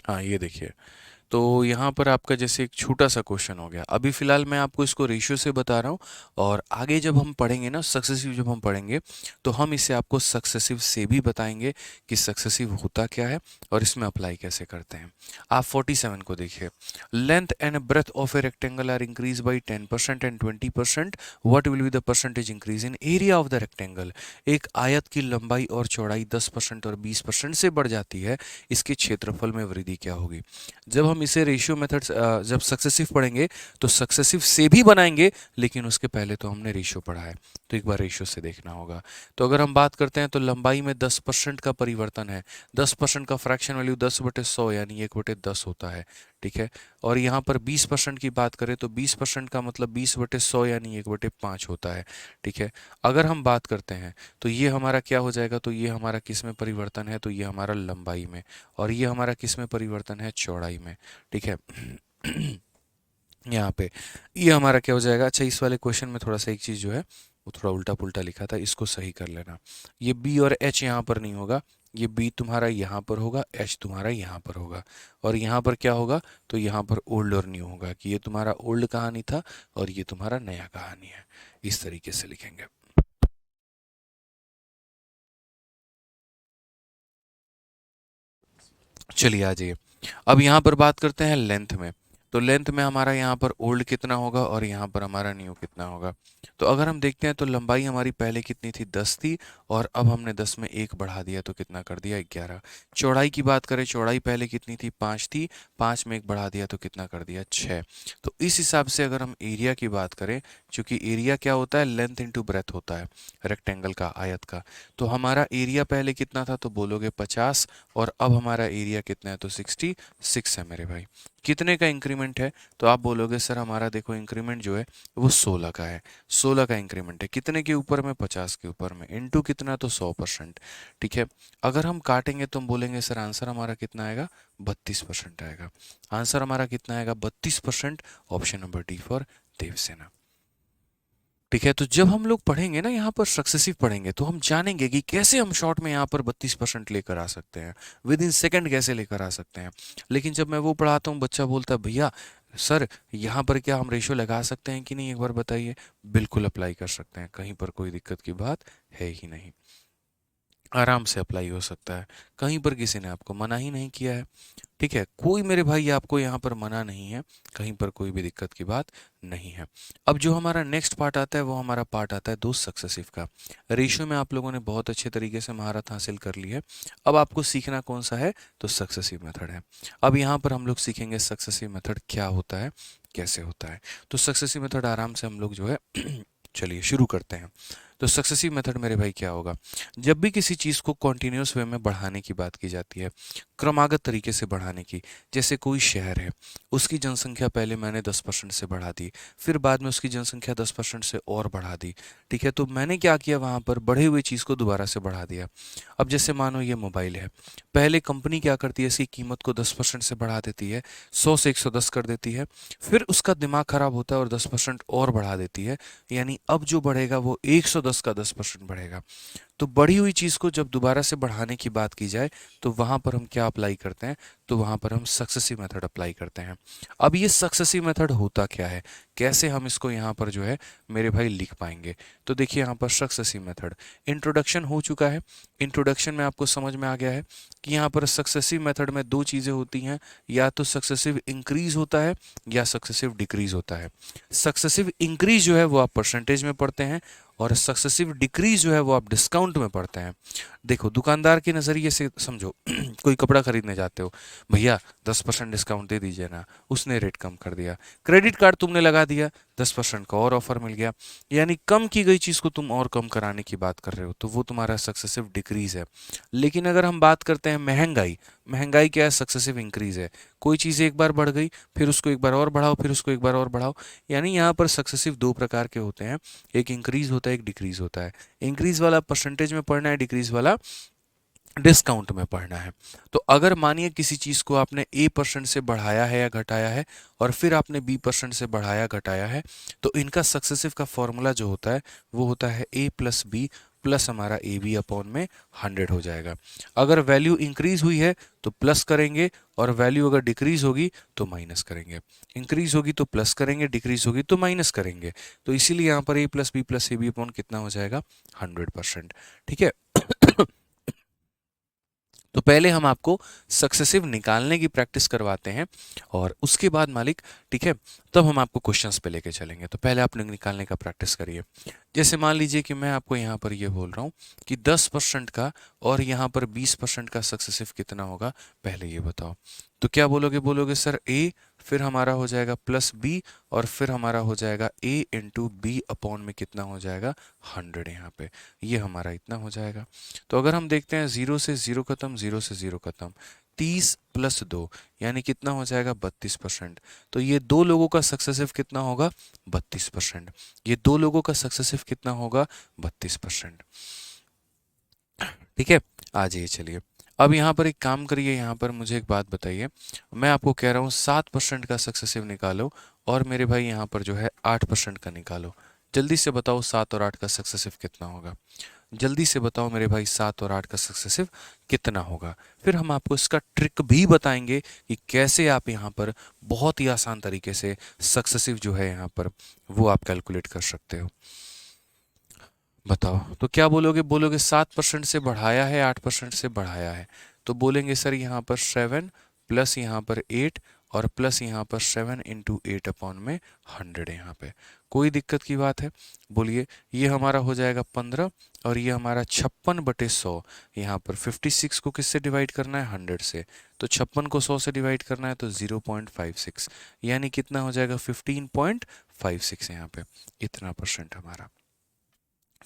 हाँ, ये देखिए, तो यहाँ पर आपका जैसे एक छोटा सा क्वेश्चन हो गया। अभी फिलहाल मैं आपको इसको रेशियो से बता रहा हूँ, और आगे जब हम पढ़ेंगे ना सक्सेसिव, जब हम पढ़ेंगे तो हम इसे आपको सक्सेसिव से भी बताएंगे कि सक्सेसिव होता क्या है और इसमें अप्लाई कैसे करते हैं। आप 47 को देखिए। Length and breadth of a rectangle are increase by 10% and 20%, what will be the percentage increase in area of the rectangle. एक आयत की लंबाई और चौड़ाई 10% और 20% से बढ़ जाती है, इसके क्षेत्रफल में वृद्धि क्या होगी। जब हम इसे रेशियो मेथड, जब सक्सेसिव पढ़ेंगे तो सक्सेसिव से भी बनाएंगे, लेकिन उसके पहले तो हमने रेशियो पढ़ा है, तो एक बार रेशियो से देखना होगा। तो अगर हम बात करते हैं तो लंबाई में 10% का परिवर्तन है। 10% का फ्रैक्शन वैल्यू 10/100 यानी 1/10 होता है, ठीक है। और यहाँ पर 20% की बात करें तो 20% का मतलब 20/100 यानी 1/5 होता है, ठीक है। अगर हम बात करते हैं तो ये हमारा क्या हो जाएगा, तो ये हमारा किस में परिवर्तन है, तो ये हमारा लंबाई में, और ये हमारा किस में परिवर्तन है, चौड़ाई में, ठीक है। यहाँ पे ये हमारा क्या हो जाएगा। अच्छा, इस वाले क्वेश्चन में थोड़ा सा एक चीज़ जो है वो थोड़ा उल्टा पुल्टा लिखा था, इसको सही कर लेना। ये बी और एच यहाँ पर नहीं होगा, ये बी तुम्हारा यहाँ पर होगा, एच तुम्हारा यहाँ पर होगा, और यहाँ पर क्या होगा, तो यहाँ पर ओल्ड और न्यू होगा, कि ये तुम्हारा ओल्ड कहानी था और ये तुम्हारा नया कहानी है। इस तरीके से लिखेंगे। चलिए आ जाइए। अब यहाँ पर बात करते हैं लेंथ में। तो लेंथ में हमारा यहाँ पर ओल्ड कितना होगा और यहाँ पर हमारा न्यू कितना होगा। तो अगर हम देखते हैं तो लंबाई हमारी पहले कितनी थी, 10 थी, और अब हमने 10 में एक बढ़ा दिया तो कितना कर दिया, 11। चौड़ाई की बात करें, चौड़ाई पहले कितनी थी, 5 थी, 5 में एक बढ़ा दिया तो कितना कर दिया, 6। तो इस हिसाब से अगर हम एरिया की बात करें, क्योंकि एरिया क्या होता है, लेंथ इंटू ब्रेथ होता है रेक्टेंगल का, आयत का। तो हमारा एरिया पहले कितना था, तो बोलोगे 50, और अब हमारा एरिया कितना है, तो 66 है मेरे भाई। कितने का इंक्रीमेंट है, तो आप बोलोगे सर हमारा देखो इंक्रीमेंट जो है वो 16 का है। 16 का इंक्रीमेंट है, कितने के ऊपर में, 50 के ऊपर में, इनटू कितना, तो 100%, ठीक है। अगर हम काटेंगे तो हम बोलेंगे सर आंसर हमारा कितना आएगा, 32% आएगा। आंसर हमारा कितना आएगा, 32%। Option number D for Devasena, ठीक है। तो जब हम लोग पढ़ेंगे ना यहाँ पर सक्सेसिव पढ़ेंगे, तो हम जानेंगे कि कैसे हम शॉर्ट में यहाँ पर 32% लेकर आ सकते हैं, विद इन सेकेंड कैसे लेकर आ सकते हैं। लेकिन जब मैं वो पढ़ाता हूँ, बच्चा बोलता है भैया सर यहाँ पर क्या हम रेशियो लगा सकते हैं कि नहीं, एक बार बताइए। बिल्कुल अप्लाई कर सकते हैं, कहीं पर कोई दिक्कत की बात है ही नहीं, आराम से अप्लाई हो सकता है। कहीं पर किसी ने आपको मना ही नहीं किया है, ठीक है। कोई मेरे भाई आपको यहाँ पर मना नहीं है, कहीं पर कोई भी दिक्कत की बात नहीं है। अब जो हमारा नेक्स्ट पार्ट आता है वो हमारा पार्ट आता है दोस्त सक्सेसिव का। रेशियो में आप लोगों ने बहुत अच्छे तरीके से महारत हासिल कर ली है। अब आपको सीखना कौन सा है, तो सक्सेसिव मेथड है। अब यहाँ पर हम लोग सीखेंगे सक्सेसिव मेथड क्या होता है, कैसे होता है। तो सक्सेसिव मेथड आराम से हम लोग जो है चलिए शुरू करते हैं। तो सक्सेसिव मेथड मेरे भाई क्या होगा, जब भी किसी चीज़ को कॉन्टिन्यूस वे में बढ़ाने की बात की जाती है, क्रमागत तरीके से बढ़ाने की, जैसे कोई शहर है, उसकी जनसंख्या पहले मैंने 10% से बढ़ा दी, फिर बाद में उसकी जनसंख्या 10% से और बढ़ा दी, ठीक है। तो मैंने क्या किया, वहाँ पर बढ़े हुए चीज़ को दोबारा से बढ़ा दिया। अब जैसे मानो ये मोबाइल है, पहले कंपनी क्या करती है, इसकी कीमत को 10% से बढ़ा देती है, 100 से 110 कर देती है, फिर उसका दिमाग खराब होता है और 10% और बढ़ा देती है, यानी अब जो बढ़ेगा वो 110 का 10% बढ़ेगा। तो बढ़ी हुई चीज़ को जब दोबारा से बढ़ाने की बात की जाए तो वहाँ पर हम क्या अप्लाई करते हैं, तो वहाँ पर हम सक्सेसिव मेथड अप्लाई करते हैं। अब ये सक्सेसिव मेथड होता क्या है, कैसे हम इसको यहाँ पर जो है मेरे भाई लिख पाएंगे, तो देखिए यहाँ पर सक्सेसिव मेथड इंट्रोडक्शन हो चुका है। इंट्रोडक्शन में आपको समझ में आ गया है कि यहाँ पर सक्सेसिव मेथड में दो चीज़ें होती हैं, या तो सक्सेसिव इंक्रीज होता है या सक्सेसिव डिक्रीज होता है। सक्सेसिव इंक्रीज जो है वो आप परसेंटेज में पढ़ते हैं, और सक्सेसिव डिक्रीज जो है वो आप डिस्काउंट में पढ़ते हैं। देखो दुकानदार के नज़रिए से समझो कोई कपड़ा खरीदने जाते हो, भैया 10% डिस्काउंट दे दीजिए ना, उसने रेट कम कर दिया, क्रेडिट कार्ड तुमने लगा दिया, 10% का और ऑफर मिल गया, यानी कम की गई चीज़ को तुम और कम कराने की बात कर रहे हो, तो वो तुम्हारा सक्सेसिव डिक्रीज है। लेकिन अगर हम बात करते हैं महंगाई, महंगाई क्या है, सक्सेसिव इंक्रीज है। कोई चीज़ एक बार बढ़ गई, फिर उसको एक बार और बढ़ाओ, फिर उसको एक बार और बढ़ाओ, यानी यहाँ पर सक्सेसिव दो प्रकार के होते हैं, एक इंक्रीज होता है, एक डिक्रीज होता है। इंक्रीज वाला परसेंटेज में पढ़ना है, डिक्रीज वाला डिस्काउंट में पढ़ना है। तो अगर मानिए किसी चीज़ को आपने A% से बढ़ाया है या घटाया है, और फिर आपने B% से बढ़ाया घटाया है, तो इनका सक्सेसिव का फॉर्मूला जो होता है वो होता है A प्लस बी प्लस हमारा ए बी अपॉन में 100 हो जाएगा। अगर वैल्यू इंक्रीज हुई है तो प्लस करेंगे, और वैल्यू अगर डिक्रीज होगी तो माइनस करेंगे। इंक्रीज होगी तो प्लस करेंगे, डिक्रीज होगी तो माइनस करेंगे। तो इसीलिए यहाँ पर A plus B plus A B upon कितना हो जाएगा, 100%। ठीक है। तो पहले हम आपको सक्सेसिव निकालने की प्रैक्टिस करवाते हैं, और उसके बाद मालिक, ठीक है, तब हम आपको क्वेश्चंस पे लेके चलेंगे। तो पहले आप निकालने का प्रैक्टिस करिए। जैसे मान लीजिए कि मैं आपको यहाँ पर ये बोल रहा हूँ कि 10% का और यहाँ पर 20% का सक्सेसिव कितना होगा, पहले ये बताओ। तो क्या बोलोगे, बोलोगे सर ए, फिर हमारा हो जाएगा प्लस बी, और फिर हमारा हो जाएगा ए इंटू बी अपॉन में कितना हो जाएगा, 100 यहाँ पे, ये हमारा इतना हो जाएगा। तो अगर हम देखते हैं 0 से 0 खत्म, 0 से 0 खत्म, 30 प्लस 2 यानी कितना हो जाएगा, 32%। तो ये दो लोगों का सक्सेसिव कितना होगा, 32%। ये दो लोगों का सक्सेसिव कितना होगा, 32%। ठीक है, आ जाइए चलिए। अब यहाँ पर एक काम करिए, यहाँ पर मुझे एक बात बताइए, मैं आपको कह रहा हूँ 7% का सक्सेसिव निकालो, और मेरे भाई यहाँ पर जो है 8% का निकालो। जल्दी से बताओ 7 और 8 का सक्सेसिव कितना होगा, जल्दी से बताओ मेरे भाई 7 और 8 का सक्सेसिव कितना होगा। फिर हम आपको इसका ट्रिक भी बताएंगे कि कैसे आप यहाँ पर बहुत ही आसान तरीके से सक्सेसिव जो है यहाँ पर वो आप कैलकुलेट कर सकते हो। बताओ, तो क्या बोलोगे, बोलोगे 7% से बढ़ाया है, 8% से बढ़ाया है, तो बोलेंगे सर यहाँ पर 7 प्लस यहाँ पर 8 और प्लस यहाँ पर 7 इंटू 8 अपॉन में 100 यहाँ पे। कोई दिक्कत की बात है, बोलिए। ये हमारा हो जाएगा 15, और ये हमारा 56/100। यहाँ पर 56 को किससे डिवाइड करना है, 100 से, तो 56 को 100 से डिवाइड करना है तो 0.56, यानी कितना हो जाएगा, 15.56 यहाँ पे, इतना परसेंट हमारा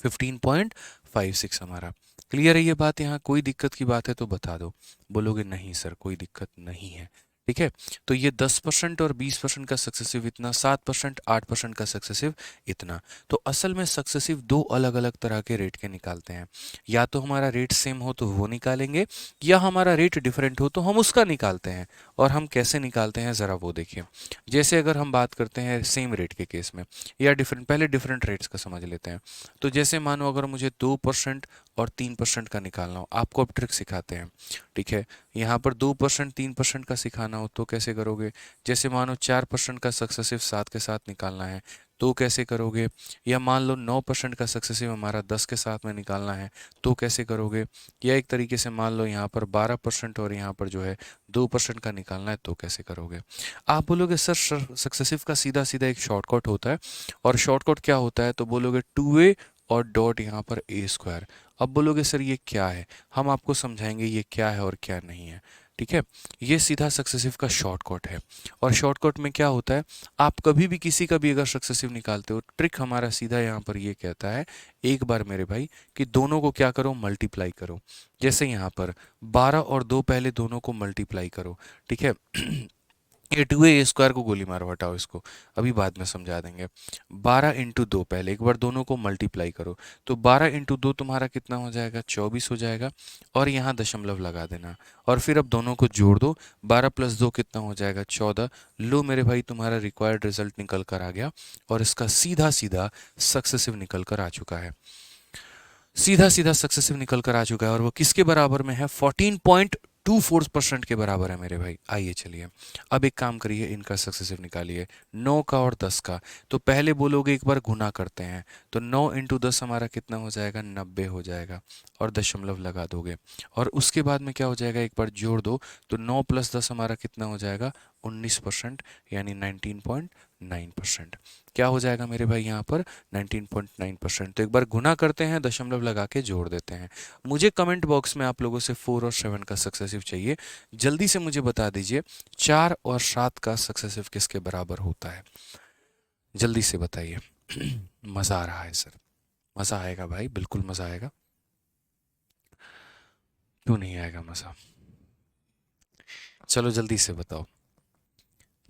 15.56 हमारा। क्लियर है ये बात, यहाँ कोई दिक्कत की बात है तो बता दो। बोलोगे नहीं सर कोई दिक्कत नहीं है, ठीक है। तो ये 10% और 20% का सक्सेसिव इतना, 7% 8% का सक्सेसिव इतना। तो असल में सक्सेसिव दो अलग अलग तरह के रेट के निकालते हैं, या तो हमारा रेट सेम हो तो वो निकालेंगे, या हमारा रेट डिफरेंट हो तो हम उसका निकालते हैं। और हम कैसे निकालते हैं ज़रा वो देखिए। जैसे अगर हम बात करते हैं सेम रेट के केस में या डिफरेंट, पहले डिफरेंट रेट्स का समझ लेते हैं। तो जैसे मानो अगर मुझे 2% और 3% का निकालना हो, आपको अब ट्रिक सिखाते हैं, ठीक है। यहाँ पर 2% 3% का सिखाना हो तो कैसे करोगे, जैसे मानो 4% का सक्सेसिव 7 के साथ निकालना है तो कैसे करोगे, या मान लो 9% का सक्सेसिव हमारा 10 के साथ में निकालना है तो कैसे करोगे, या एक तरीके से मान लो यहाँ पर 12% और यहाँ पर जो है 2% का निकालना है तो कैसे करोगे। आप बोलोगे सर सक्सेसिव का सीधा सीधा एक शॉर्टकट होता है, और शॉर्टकट क्या होता है, तो बोलोगे 2a और डॉट यहाँ पर a स्क्वायर। अब बोलोगे सर ये क्या है, हम आपको समझाएंगे ये क्या है और क्या नहीं है। ठीक है, ये सीधा सक्सेसिव का शॉर्टकट है। और शॉर्टकट में क्या होता है, आप कभी भी किसी का भी अगर सक्सेसिव निकालते हो, ट्रिक हमारा सीधा यहाँ पर ये कहता है, एक बार मेरे भाई, कि दोनों को क्या करो, मल्टीप्लाई करो। जैसे यहाँ पर 12 और 2 पहले दोनों को मल्टीप्लाई करो, ठीक है। ए टू ए स्क्वायर को गोली मारो, हटाओ इसको, अभी बाद में समझा देंगे। 12 × 2 पहले एक बार दोनों को मल्टीप्लाई करो, तो 12 × 2 तुम्हारा कितना हो जाएगा, 24 हो जाएगा। और यहाँ दशमलव लगा देना, और फिर अब दोनों को जोड़ दो, 12 + 2 कितना हो जाएगा, 14। लो मेरे भाई, तुम्हारा रिक्वायर्ड रिजल्ट निकल कर आ गया, और इसका सीधा सीधा सक्सेसिव निकल कर आ चुका है, सीधा सीधा सक्सेसिव निकल कर आ चुका है। और वो किसके बराबर में है, 14.24% के बराबर है मेरे भाई। आइए चलिए, अब एक काम करिए, इनका सक्सेसिव निकालिए, 9 का और 10 का। तो पहले बोलोगे एक बार गुना करते हैं, तो 9 × 10 हमारा कितना हो जाएगा, 90 हो जाएगा, और दशमलव लगा दोगे। और उसके बाद में क्या हो जाएगा, एक बार जोड़ दो, तो 9 + 10 हमारा कितना हो जाएगा, 19%, यानी 19.9%। क्या हो जाएगा मेरे भाई यहाँ पर, 19.9%। तो एक बार गुना करते हैं, दशमलव लगा के जोड़ देते हैं। मुझे कमेंट बॉक्स में आप लोगों से 4 और 7 का सक्सेसिव चाहिए। जल्दी से मुझे बता दीजिए 4 और 7 का सक्सेसिव किसके बराबर होता है, जल्दी से बताइए। मज़ा आ रहा है सर, मज़ा आएगा भाई, बिल्कुल मज़ा आएगा, क्यों नहीं आएगा मज़ा। चलो जल्दी से बताओ,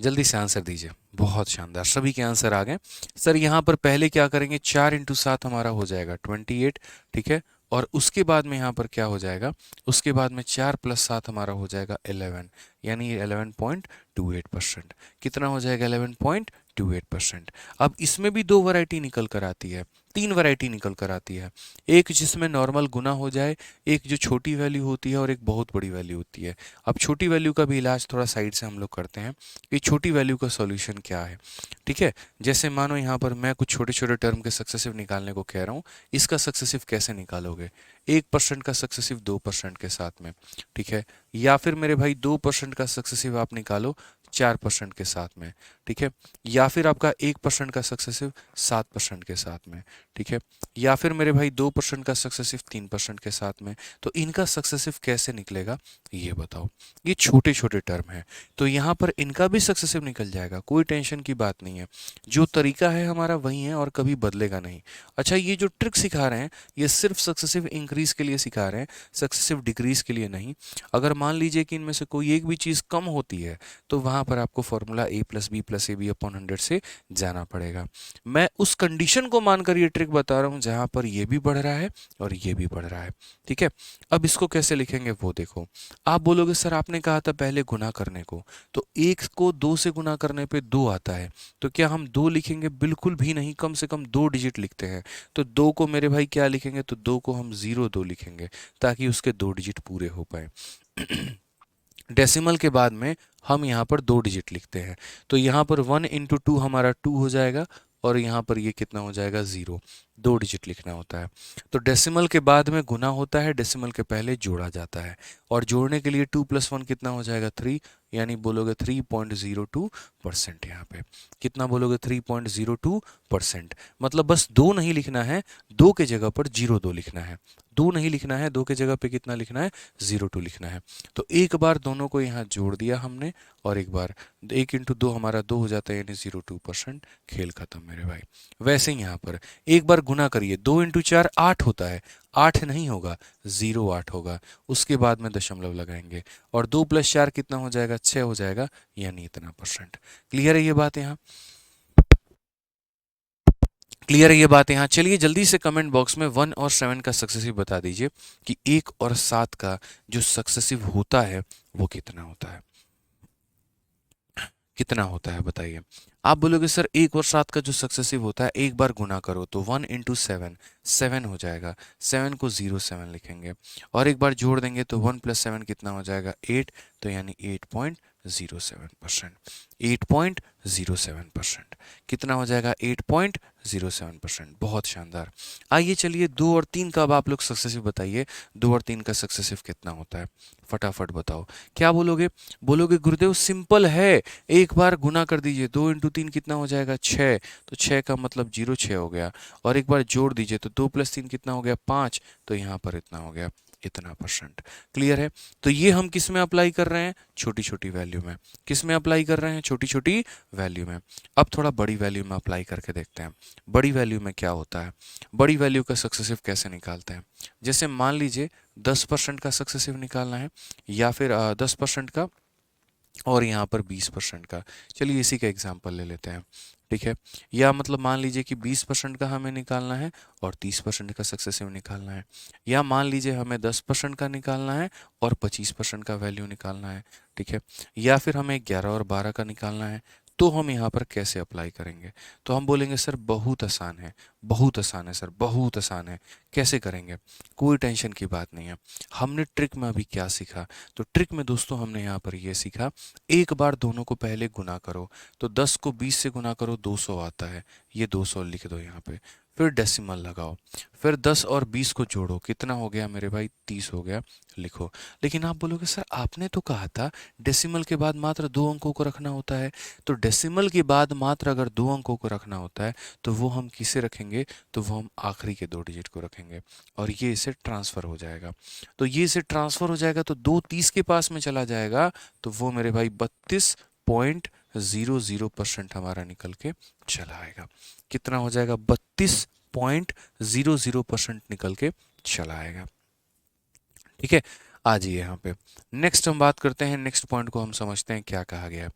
जल्दी से आंसर दीजिए। बहुत शानदार, सभी के आंसर आ गए। सर यहाँ पर पहले क्या करेंगे, 4 × 7 हमारा हो जाएगा 28, ठीक है। और उसके बाद में यहाँ पर क्या हो जाएगा, उसके बाद में 4 + 7 हमारा हो जाएगा 11, यानी 11.28%। कितना हो जाएगा, 11.28%। अब इसमें भी दो वैरायटी निकल कर आती है, तीन वैरायटी निकल कर आती है। एक जिसमें नॉर्मल गुना हो जाए, एक जो छोटी वैल्यू होती है, और एक बहुत बड़ी वैल्यू होती है। अब छोटी वैल्यू का भी इलाज थोड़ा साइड से हम लोग करते हैं कि छोटी वैल्यू का सॉल्यूशन क्या है, ठीक है। जैसे मानो यहाँ पर मैं कुछ छोटे छोटे टर्म के सक्सेसिव निकालने को कह रहा हूँ, इसका सक्सेसिव कैसे निकालोगे, 1% का सक्सेसिव 2% के साथ में, ठीक है। या फिर मेरे भाई 2% का सक्सेसिव आप निकालो 4% के साथ में, ठीक है। या फिर आपका 1% का सक्सेसिव 7% के साथ में, ठीक है। या फिर मेरे भाई 2% का सक्सेसिव 3% के साथ में। तो इनका सक्सेसिव कैसे निकलेगा, ये बताओ। ये छोटे छोटे टर्म है, तो यहाँ पर इनका भी सक्सेसिव निकल जाएगा, कोई टेंशन की बात नहीं है। जो तरीका है हमारा वही है, और कभी बदलेगा नहीं। अच्छा, ये जो ट्रिक सिखा रहे हैं, ये सिर्फ सक्सेसिव इंक्रीज के लिए सिखा रहे हैं, सक्सेसिव डिक्रीज के लिए नहीं। अगर मान लीजिए कि इनमें से कोई एक भी चीज़ कम होती है, तो वहाँ पर आपको फॉर्मूला a+b+ab/100 से जाना पड़ेगा। मैं उस कंडीशन को मानकर ये ट्रिक बता रहा हूँ जहाँ पर ये भी बढ़ रहा है और ये भी बढ़ रहा है, ठीक है। अब इसको कैसे लिखेंगे वो देखो। आप बोलोगे सर आपने कहा था पहले गुना करने को, तो 1 को 2 से गुना करने पे 2 आता है, तो क्या हम 2 लिखेंगे, बिल्कुल भी नहीं, कम से कम 2 डिजिट लिखते हैं। तो 2 को मेरे भाई क्या लिखेंगे, तो 2 को हम 0 2 लिखेंगे, ताकि उसके 2 डिजिट पूरे हो पाए। डेसिमल के बाद में हम यहाँ पर 2 डिजिट लिखते हैं, तो यहाँ पर 1 × 2 हमारा 2 हो जाएगा, और यहाँ पर ये कितना हो जाएगा, 0। 2 डिजिट लिखना होता है। तो डेसिमल के बाद में गुना होता है, डेसिमल के पहले जोड़ा जाता है, और जोड़ने के लिए 2 + 1 कितना हो जाएगा, 3, यानी बोलोगे 3.02%। यहाँ पे कितना बोलोगे, 3.02%। मतलब बस 2 नहीं लिखना है, 2 के जगह पर 0 2 लिखना है, 2 नहीं लिखना है, 2 के जगह पे कितना लिखना है, 0 2 लिखना है। तो एक बार दोनों को यहाँ जोड़ दिया हमने, और एक बार 1 × 2 हमारा 2 हो जाता है, यानी 0.2%। खेल खत्म मेरे भाई। वैसे ही यहाँ पर एक बार गुना करिए, 2 × 4 8 होता है, 8 नहीं होगा, 0 8 होगा। उसके बाद में दशमलव लगाएंगे, और 2 + 4 कितना हो जाएगा, 6 हो जाएगा, यानी इतना %। क्लियर है ये बात यहाँ, क्लियर है ये बात यहाँ। चलिए जल्दी से कमेंट बॉक्स में 1 और 7 का सक्सेसिव बता दीजिए कि 1 और 7 का जो सक्सेसिव होता है वो कितना होता है, कितना होता है बताइए। आप बोलोगे सर 1 और 7 का जो सक्सेसिव होता है, एक बार गुना करो तो 1 × 7 7 हो जाएगा, 7 को 0 7 लिखेंगे, और एक बार जोड़ देंगे तो 1 + 7 कितना हो जाएगा, 8, तो यानी 8.07%। 8.07% कितना हो जाएगा, 8.07%। बहुत शानदार। आइए चलिए 2 और 3 का अब आप लोग सक्सेसिव बताइए, 2 और 3 का सक्सेसिव कितना होता है, फटाफट बताओ। क्या बोलोगे, बोलोगे गुरुदेव सिंपल है, एक बार गुना कर दीजिए, 2 × 3 कितना हो जाएगा, 6, तो 6 का मतलब 0 6 हो गया, और एक बार जोड़ दीजिए तो 2 + 3 कितना हो गया, 5, तो यहाँ पर इतना हो गया, इतना परसेंट। क्लियर है? तो ये हम किस में अप्लाई कर रहे हैं? छोटी छोटी वैल्यू में। किस में अप्लाई कर रहे हैं? छोटी छोटी वैल्यू में। अब थोड़ा बड़ी वैल्यू में अप्लाई करके देखते हैं। बड़ी वैल्यू में क्या होता है? बड़ी वैल्यू का सक्सेसिव कैसे निकालते हैं? जैसे मान लीजिए 10% का सक्सेसिव निकालना है, या फिर 10% का, और यहाँ पर 20% का। चलिए इसी का एग्जांपल ले लेते हैं, ठीक है? या मतलब मान लीजिए कि 20% का हमें निकालना है और 30% का सक्सेसिव निकालना है, या मान लीजिए हमें 10% का निकालना है और 25% का वैल्यू निकालना है, ठीक है? या फिर हमें 11 और 12 का निकालना है। तो हम यहाँ पर कैसे अप्लाई करेंगे? तो हम बोलेंगे सर बहुत आसान है, बहुत आसान है सर, बहुत आसान है। कैसे करेंगे? कोई टेंशन की बात नहीं है। हमने ट्रिक में अभी क्या सीखा? तो ट्रिक में दोस्तों हमने यहाँ पर ये सीखा, एक बार दोनों को पहले गुना करो। तो 10 को 20 से गुना करो, 200 आता है, ये 200 लिख दो यहाँ पे। फिर डेसिमल लगाओ, फिर 10 और 20 को जोड़ो, कितना हो गया मेरे भाई? 30 हो गया, लिखो। लेकिन आप बोलोगे सर आपने तो कहा था डेसिमल के बाद मात्र 2 अंकों को रखना होता है। तो डेसिमल के बाद मात्र अगर 2 अंकों को रखना होता है तो वो हम किसे रखेंगे? तो वो हम आखिरी के 2 डिजिट को रखेंगे, और ये इसे ट्रांसफर हो जाएगा। तो ये इसे ट्रांसफर हो जाएगा तो 2 30 के पास में चला जाएगा, तो वो मेरे भाई 32.00% हमारा निकल के चला आएगा। कितना हो जाएगा? 32.00% निकल के चला आएगा, ठीक है? आ जाइए यहाँ पे। नेक्स्ट हम बात करते हैं, नेक्स्ट पॉइंट को हम समझते हैं क्या कहा गया है।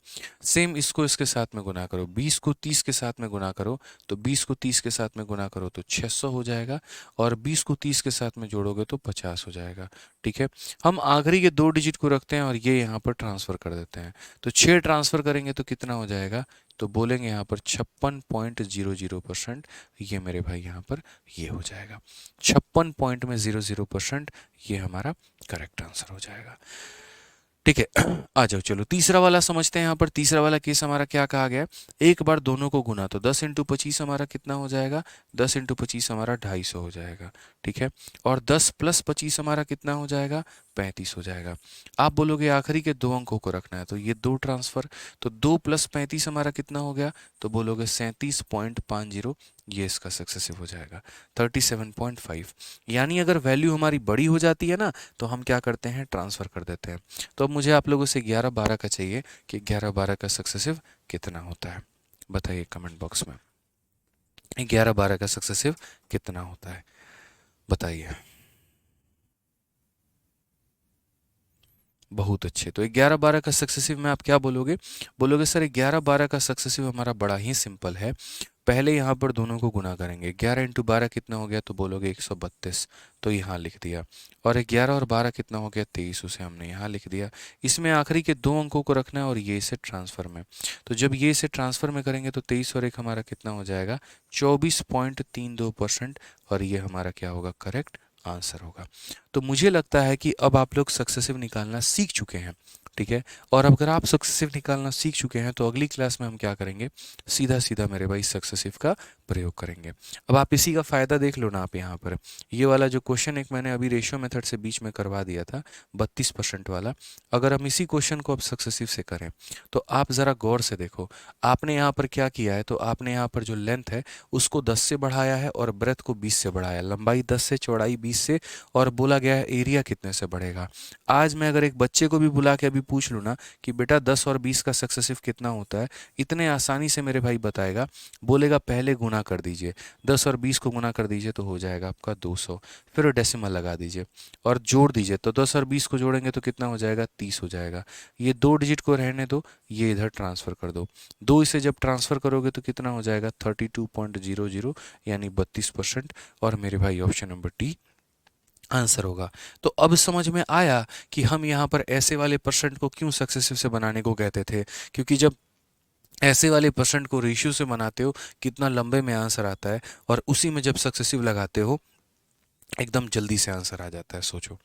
सेम इसको इसके साथ में गुना करो, 20 को 30 के साथ में गुना करो, तो 20 को 30 के साथ में गुना करो तो 600 हो जाएगा, और 20 को 30 के साथ में जोड़ोगे तो 50 हो जाएगा, ठीक है? हम आखिरी के 2 डिजिट को रखते हैं और ये यहाँ पर ट्रांसफर कर देते हैं। तो 6 ट्रांसफर करेंगे तो कितना हो जाएगा? तो बोलेंगे यहाँ पर 56.00%। ये मेरे भाई यहाँ पर ये हो जाएगा 56.00%, ये हमारा करेक्ट आंसर हो जाएगा, ठीक है? आ जाओ, चलो तीसरा वाला समझते हैं। यहाँ पर तीसरा वाला केस हमारा क्या कहा गया है? एक बार दोनों को गुना, तो 10 × 25 हमारा कितना हो जाएगा? 10 × 25 हमारा 250 हो जाएगा, ठीक है? और 10 + 25 हमारा कितना हो जाएगा? 35 हो जाएगा। आप बोलोगे आखिरी के 2 अंकों को रखना है, तो ये 2 ट्रांसफर, तो 2 + 35 हमारा कितना हो गया? तो बोलोगे 37.50, ये इसका सक्सेसिव हो जाएगा 37.5। यानी अगर वैल्यू हमारी बड़ी हो जाती है ना, तो हम क्या करते हैं? ट्रांसफर कर देते हैं। तो अब मुझे आप लोगों से 11 12 का चाहिए कि 11 12 का सक्सेसिव कितना होता है? बताइए कमेंट बॉक्स में, 11 12 का सक्सेसिव कितना होता है? बताइए। बहुत अच्छे। तो 11 12 का सक्सेसिव में आप क्या बोलोगे? बोलोगे सर 11 12 का सक्सेसिव हमारा बड़ा ही सिंपल है। पहले यहाँ पर दोनों को गुना करेंगे, 11 × 12 कितना हो गया? तो बोलोगे 132, तो यहाँ लिख दिया। और 11 और 12 कितना हो गया? 23, उसे हमने यहाँ लिख दिया। इसमें आखिरी के 2 अंकों को रखना है और ये इसे ट्रांसफर में। तो जब ये इसे ट्रांसफर में करेंगे तो 23 और 1 हमारा कितना हो जाएगा? 24.32%, और ये हमारा क्या होगा? करेक्ट आंसर होगा। तो मुझे लगता है कि अब आप लोग सक्सेसिव निकालना सीख चुके हैं, ठीक है? और अगर आप सक्सेसिव निकालना सीख चुके हैं तो अगली क्लास में हम क्या करेंगे? सीधा सीधा मेरे भाई सक्सेसिव का प्रयोग करेंगे। अब आप इसी का फ़ायदा देख लो ना, आप यहाँ पर ये वाला जो क्वेश्चन एक मैंने अभी रेशियो मेथड से बीच में करवा दिया था 32% वाला, अगर हम इसी क्वेश्चन को अब सक्सेसिव से करें तो आप ज़रा गौर से देखो। आपने यहाँ पर क्या किया है? तो आपने यहाँ पर जो लेंथ है उसको 10 से बढ़ाया है और ब्रेथ को 20 से बढ़ाया, लंबाई 10 से, चौड़ाई 20 से, और बोला गया है एरिया कितने से बढ़ेगा। आज मैं अगर एक बच्चे को भी बुला के अभी पूछ लूँ ना कि बेटा 10 और 20 का सक्सेसिव कितना होता है, इतने आसानी से मेरे भाई बताएगा। बोलेगा पहले गुना कर दीजिए, 10 और 20 को गुना कर दीजिए तो हो जाएगा आपका 200, फिर डेसिमल लगा दीजिए और जोड़ दीजिए, तो 10 और 20 को जोड़ेंगे तो कितना हो जाएगा? 30 हो जाएगा। ये 2 डिजिट को रहने दो, ये इधर ट्रांसफर कर दो, 2 इसे जब ट्रांसफर करोगे तो कितना हो जाएगा? 32.00, यानी 32%, और मेरे भाई ऑप्शन नंबर डी आंसर होगा। तो अब समझ में आया कि हम यहाँ पर ऐसे वाले परसेंट को क्यों सक्सेसिव से बनाने को कहते थे, क्योंकि जब ऐसे वाले परसेंट को रेशियो से बनाते हो कितना लंबे में आंसर आता है, और उसी में जब सक्सेसिव लगाते हो एकदम जल्दी से आंसर आ जाता है। सोचो,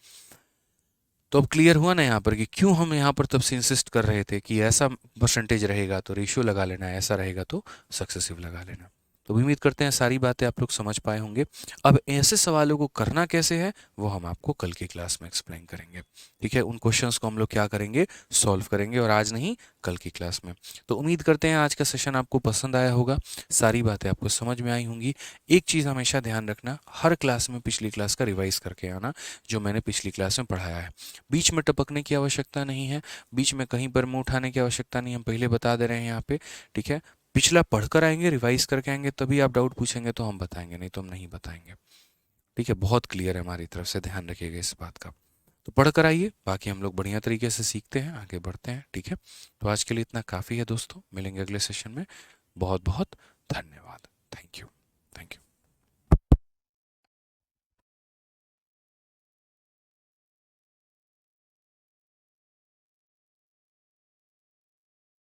तो अब क्लियर हुआ ना यहाँ पर कि क्यों हम यहाँ पर तब से इंसिस्ट कर रहे थे कि ऐसा परसेंटेज रहेगा तो रेशियो लगा लेना, ऐसा रहेगा तो सक्सेसिव लगा लेना। तो उम्मीद करते हैं सारी बातें आप लोग समझ पाए होंगे। अब ऐसे सवालों को करना कैसे है वो हम आपको कल की क्लास में एक्सप्लेन करेंगे। ठीक है, उन क्वेश्चंस को हम लोग क्या करेंगे, सॉल्व करेंगे, और आज नहीं कल की क्लास में। तो उम्मीद करते हैं आज का सेशन आपको पसंद आया होगा, सारी बातें आपको समझ में आई होंगी। एक चीज़ हमेशा ध्यान रखना, हर क्लास में पिछली क्लास का रिवाइज करके आना जो मैंने पिछली क्लास में पढ़ाया है। बीच में टपकने की आवश्यकता नहीं है, बीच में कहीं पर मुंह उठाने की आवश्यकता नहीं, हम पहले बता दे रहे हैं यहाँ पे। ठीक है, पिछला पढ़कर आएंगे, रिवाइज करके आएंगे, तभी आप डाउट पूछेंगे तो हम बताएंगे, नहीं तो हम नहीं बताएंगे। ठीक है, बहुत क्लियर है हमारी तरफ से, ध्यान रखिएगा इस बात का। तो पढ़ कर आइए, बाकी हम लोग बढ़िया तरीके से सीखते हैं, आगे बढ़ते हैं। ठीक है, तो आज के लिए इतना काफ़ी है दोस्तों, मिलेंगे अगले सेशन में। बहुत बहुत धन्यवाद। Thank you.